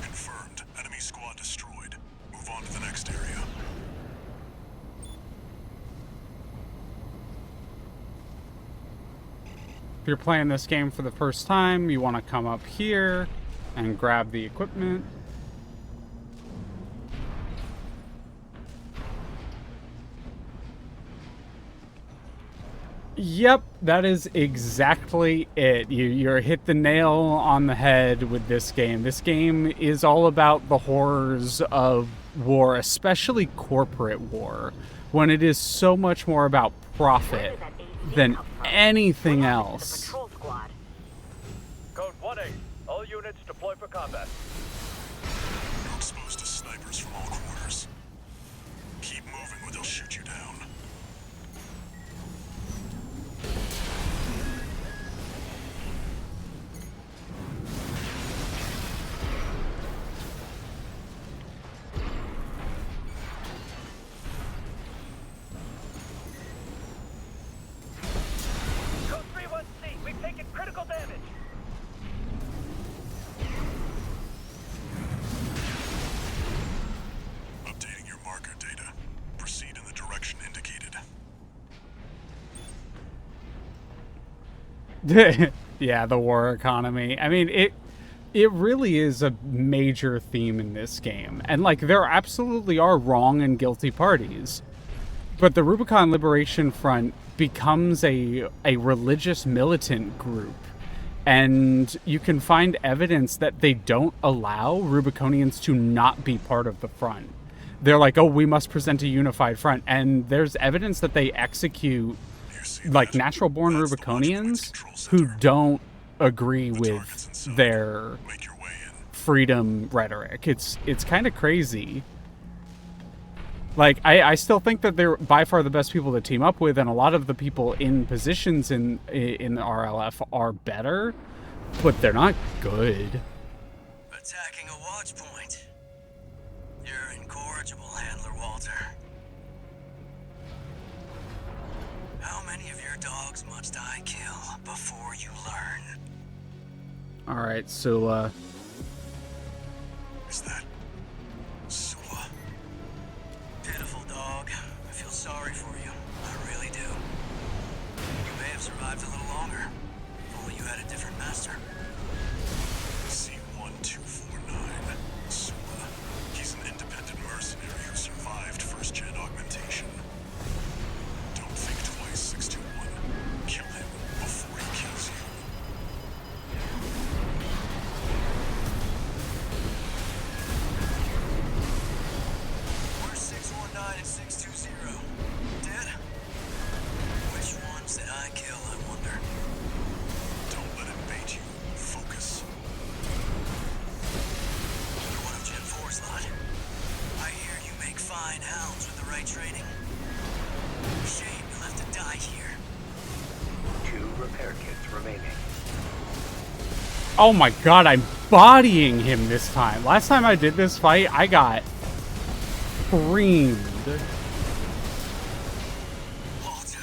Confirmed. Enemy squad destroyed. Move on to the next area. If you're playing this game for the first time, you want to come up here and grab the equipment. Yep, that is exactly it. You're hit the nail on the head with this game. This game is all about the horrors of war, especially corporate war, when it is so much more about profit than anything else. Patrol squad. Code 1-8, all units deploy for combat. You're exposed to snipers from all corners. Keep moving or they'll shoot you down. Code 3-1C, we've taken critical damage. Updating your marker data. Proceed in the direction indicated. Yeah, the war economy. I mean, it really is a major theme in this game. And like there absolutely are wrong and guilty parties. But the Rubicon Liberation Front becomes a religious militant group. And you can find evidence that they don't allow Rubiconians to not be part of the front. They're like, oh, we must present a unified front. And there's evidence that they execute like natural-born Rubiconians who don't agree with their Make your way in. freedom rhetoric. It's kind of crazy. Like, I still think that they're by far the best people to team up with, and a lot of the people in positions in the RLF are better. but they're not good. Attacking a watch point. You're incorrigible, Handler Walter. How many of your dogs must I kill before you learn? Alright, Sula. Is that Sula? Pitiful dog. I feel sorry for you. I really do. You may have survived a little longer. If only you had a different master. C1249. Sula. He's an independent mercenary who survived first-gen augmentation. Don't think twice, 621. Kill him before he kills you. Where's 619 and 620? Dead? Which ones did I kill, I wonder? Don't let him bait you. Focus. Another one of Gen 4's lot. I hear you make fine hounds with the right training. Shame you'll have to die here. 2 repair kits remaining. Oh my god, I'm bodying him this time. Last time I did this fight, I got creamed. Walter,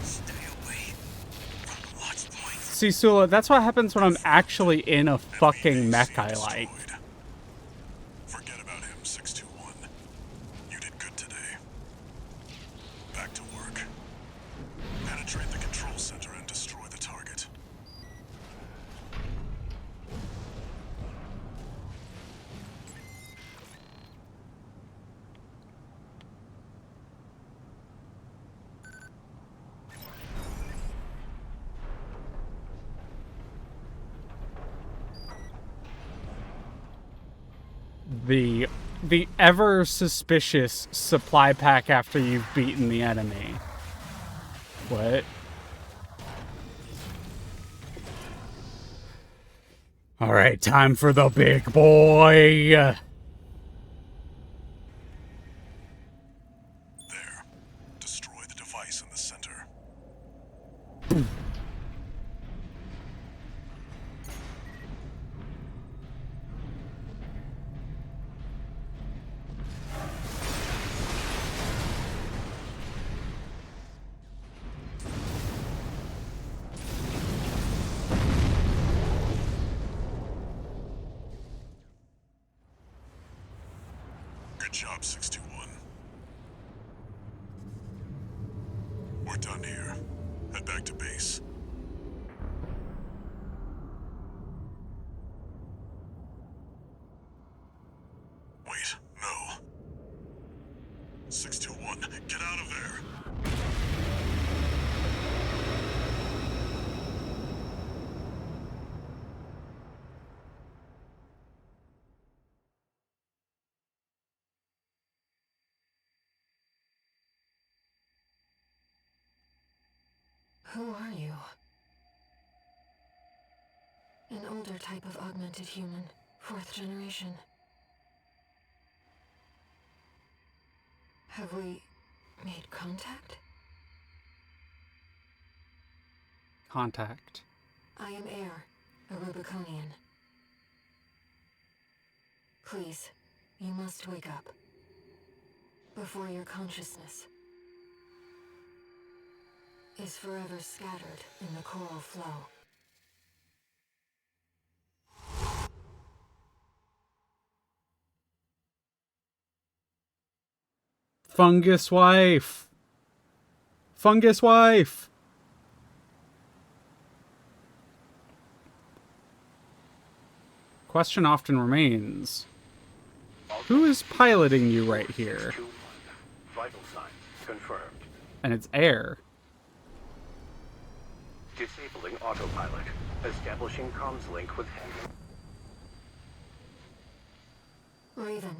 stay away from the watch point. See, Sula, that's what happens when I'm actually in a fucking mech I like. Forget about him, 621. You did good today. Back to work. Penetrate the control center and destroy the target. The ever suspicious supply pack after you've beaten the enemy. What? Alright, time for the big boy. There. Destroy the device in the center. Good job, 621. We're done here. Head back to base. Wait, no. 621, get out of there! Who are you? An older type of augmented human, 4th generation. Have we made contact? Contact. I am Air, a Rubiconian. Please, you must wake up. Before your consciousness is forever scattered in the coral flow. Fungus wife. Fungus wife. Question often remains. Who is piloting you right here? 2-1. Vital signs confirmed. And it's Air. Disabling autopilot. Establishing comms link with Henry. Raven.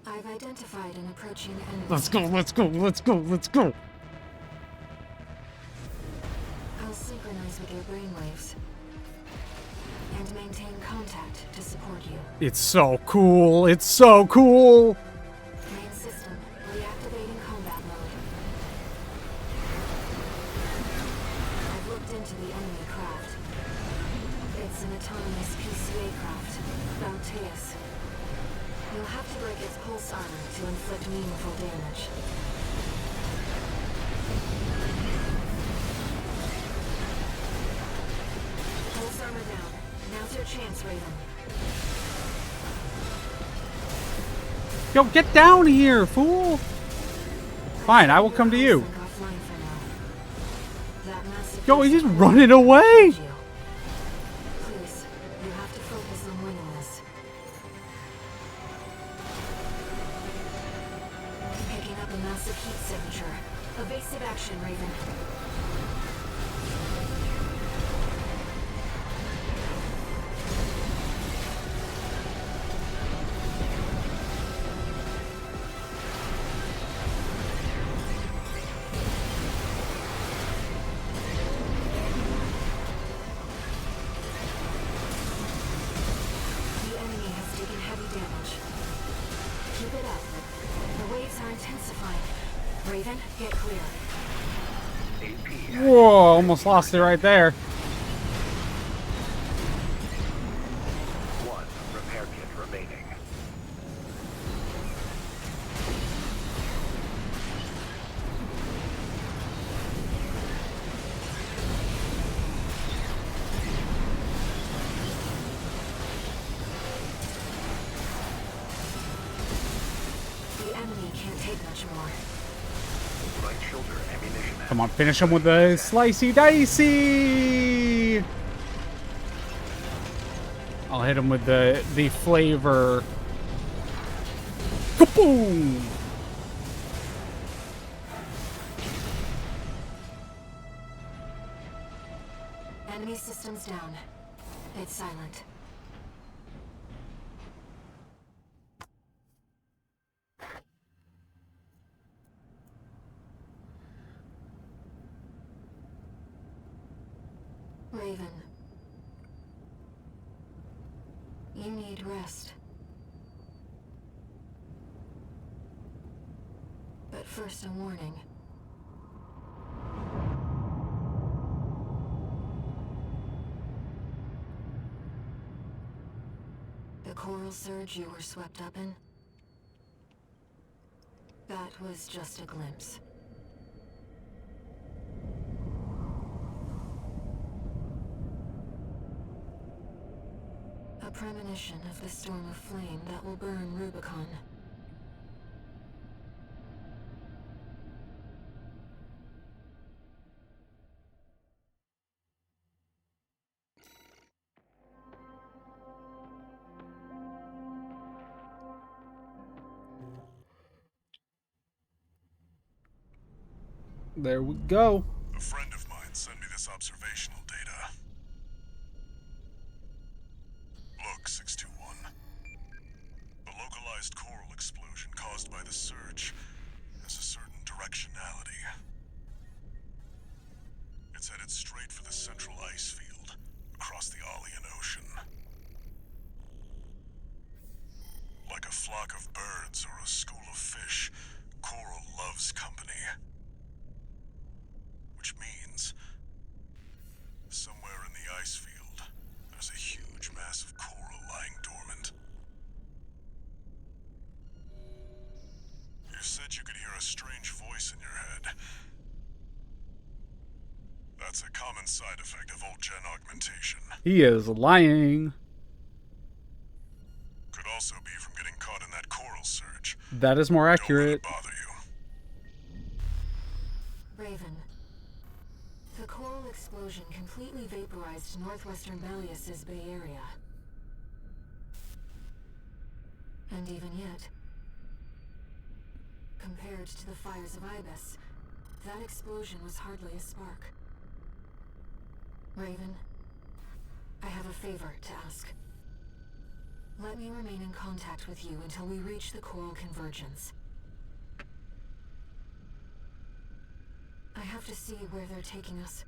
I've identified an approaching enemy. Let's go, let's go, let's go, let's go. I'll synchronize with your brainwaves and maintain contact to support you. It's so cool, it's so cool. Main system reactivating combat mode. I've looked into the enemy craft. It's an autonomous PCA craft, Balteus. You'll have to break its pulse armor to inflict meaningful damage. Pulse armor down. Now's your chance, Raven. Yo, get down here, fool! Fine, I will come to you. Yo, he's just running away! Please, you have to focus on winning this. Picking up a massive heat signature. Evasive action, Raven. Raven, get clear. Whoa, almost lost it right there. One repair kit remaining. The enemy can't take much more. Right shoulder ammunition. Come on, finish him with the slicey dicey. I'll hit him with the flavor. Kaboom! Enemy systems down. It's silent. Raven. You need rest. But first, a warning. The coral surge you were swept up in? That was just a glimpse. A premonition of the storm of flame that will burn Rubicon. There we go. A friend of mine sent me this observational data. Look, 621. The localized coral explosion caused by the surge has a certain directionality. It's headed straight for the central ice field, across the Alian Ocean. Like a flock of birds or a school of fish, coral loves company. Which means, somewhere in the ice field, there's a huge mass of coral lying dormant. You said you could hear a strange voice in your head. That's a common side effect of old gen augmentation. He is lying. Could also be from getting caught in that coral surge. That is more accurate. Don't let it bother you. Raven. The coral explosion completely vaporized northwestern Belius's Bay Area. And even yet, compared to the fires of Ibis, that explosion was hardly a spark. Raven, I have a favor to ask. Let me remain in contact with you until we reach the coral convergence. I have to see where they're taking us.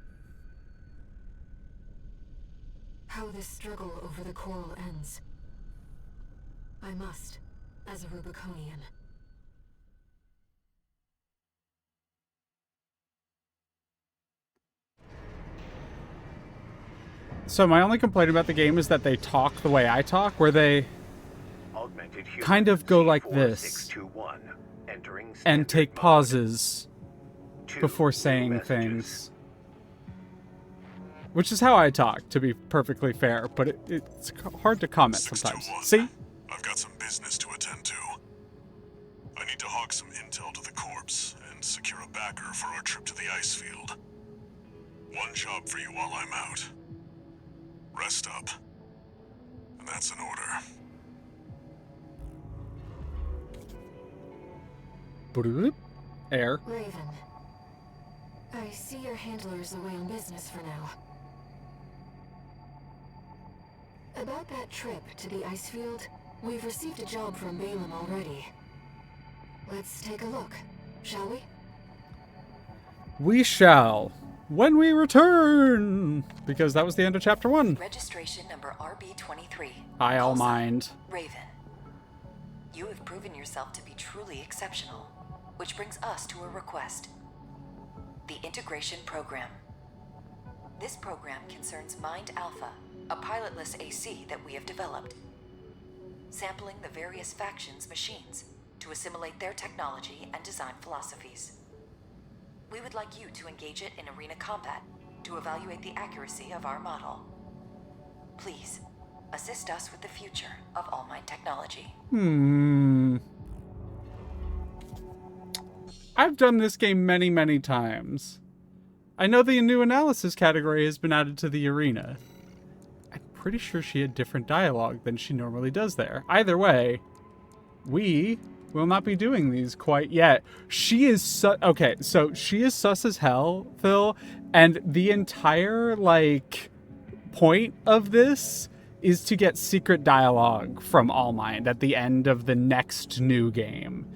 How this struggle over the coral ends. I must, as a Rubiconian. So my only complaint about the game is that they talk the way I talk, where they Augmented human kind of go like this C4621, entering and standard take mode. pauses 2 before new saying messages. things. Which is how I talk, to be perfectly fair, but it's hard to comment sometimes. 621. See? I've got some business to attend to. I need to hawk some intel to the corpse and secure a backer for our trip to the ice field. One job for you while I'm out. Rest up. And that's an order. Bloop. Air. Raven, I see your handler's away on business for now. About that trip to the ice field, we've received a job from Balaam already. Let's take a look, shall we? We shall. When we return! Because that was the end of chapter 1. Registration number RB23. I all Also, mind. Raven. You have proven yourself to be truly exceptional, which brings us to a request. The Integration Program. This program concerns Mind Alpha, a pilotless AC that we have developed. Sampling the various factions' machines to assimilate their technology and design philosophies. We would like you to engage it in arena combat to evaluate the accuracy of our model. Please, assist us with the future of All Mind technology. I've done this game many, many times. I know the new analysis category has been added to the arena. I'm pretty sure she had different dialogue than she normally does there. Either way, we will not be doing these quite yet. She is okay, so she is sus as hell, Phil, and the entire, point of this is to get secret dialogue from All Mind at the end of the next new game.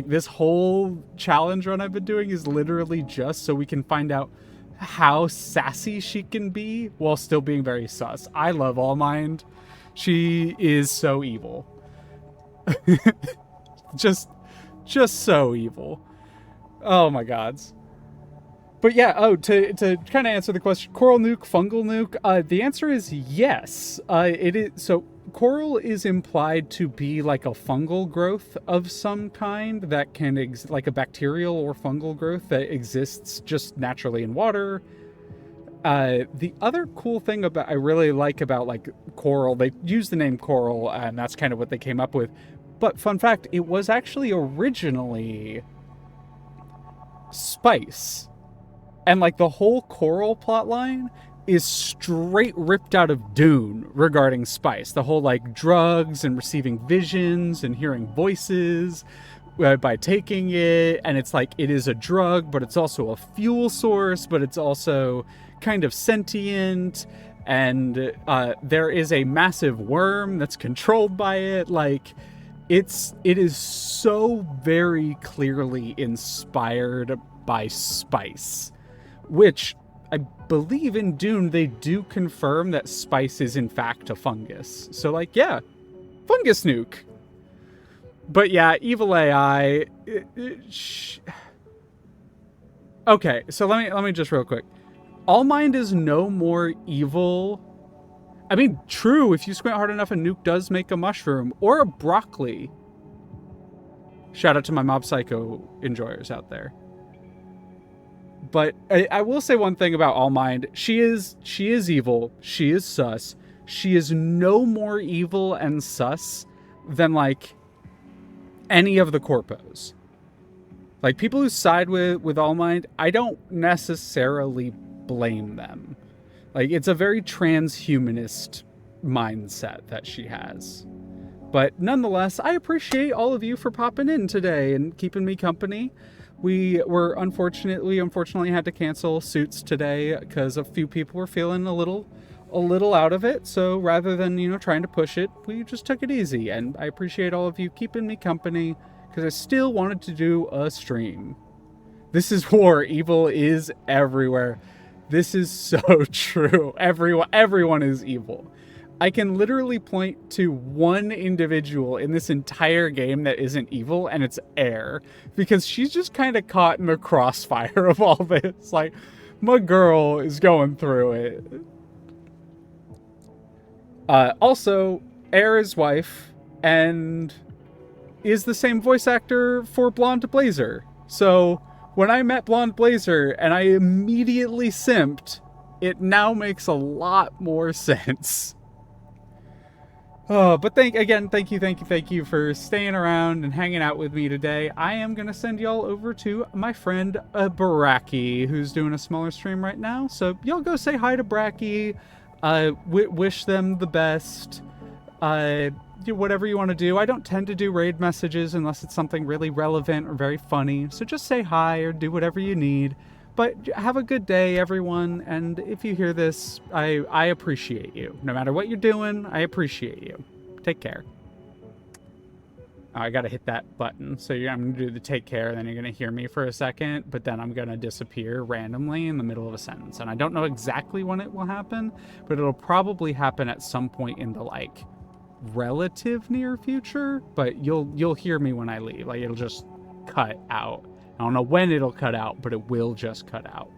This whole challenge run I've been doing is literally just so we can find out how sassy she can be while still being very sus. I love All Mind. She is so evil. just so evil. Oh my gods. But yeah, to kind of answer the question, coral nuke, fungal nuke, the answer is yes. It is. So coral is implied to be like a fungal growth of some kind that can, like a bacterial or fungal growth that exists just naturally in water. The other cool thing I really like about coral, they use the name coral and that's kind of what they came up with. But fun fact, it was actually originally spice. And the whole coral plotline is straight ripped out of Dune regarding spice. The whole drugs and receiving visions and hearing voices by taking it. And it's it is a drug, but it's also a fuel source, but it's also kind of sentient. And there is a massive worm that's controlled by it. It is so very clearly inspired by spice, which I believe in Dune they do confirm that spice is in fact a fungus. So yeah, fungus nuke. But yeah, evil AI. Okay, so let me just real quick. All Mind is no more evil. I mean, true, if you squint hard enough, a nuke does make a mushroom or a broccoli. Shout out to my Mob Psycho enjoyers out there. But I will say one thing about All Mind. She is evil. She is sus. She is no more evil and sus than any of the corpos. People who side with All Mind, I don't necessarily blame them. It's a very transhumanist mindset that she has. But nonetheless, I appreciate all of you for popping in today and keeping me company. We were unfortunately had to cancel Suits today because a few people were feeling a little out of it. So rather than, trying to push it, we just took it easy. And I appreciate all of you keeping me company because I still wanted to do a stream. This is war. Evil is everywhere. This is so true. Everyone is evil. I can literally point to one individual in this entire game that isn't evil, and it's Air. Because she's just kind of caught in the crossfire of all this. My girl is going through it. Also, Air's wife and is the same voice actor for Blonde Blazer. So when I met Blonde Blazer and I immediately simped, it now makes a lot more sense. Oh, but thank you for staying around and hanging out with me today. I am going to send y'all over to my friend Baraki, who's doing a smaller stream right now. So y'all go say hi to Bracky, wish them the best, do whatever you want to do. I don't tend to do raid messages unless it's something really relevant or very funny. So just say hi or do whatever you need. But have a good day, everyone, and if you hear this, I appreciate you. No matter what you're doing, I appreciate you. Take care. I gotta hit that button, so I'm gonna do the take care, then you're gonna hear me for a second, but then I'm gonna disappear randomly in the middle of a sentence. And I don't know exactly when it will happen, but it'll probably happen at some point in the, like, relative near future, but you'll hear me when I leave. Like, it'll just cut out. I don't know when it'll cut out, but it will just cut out.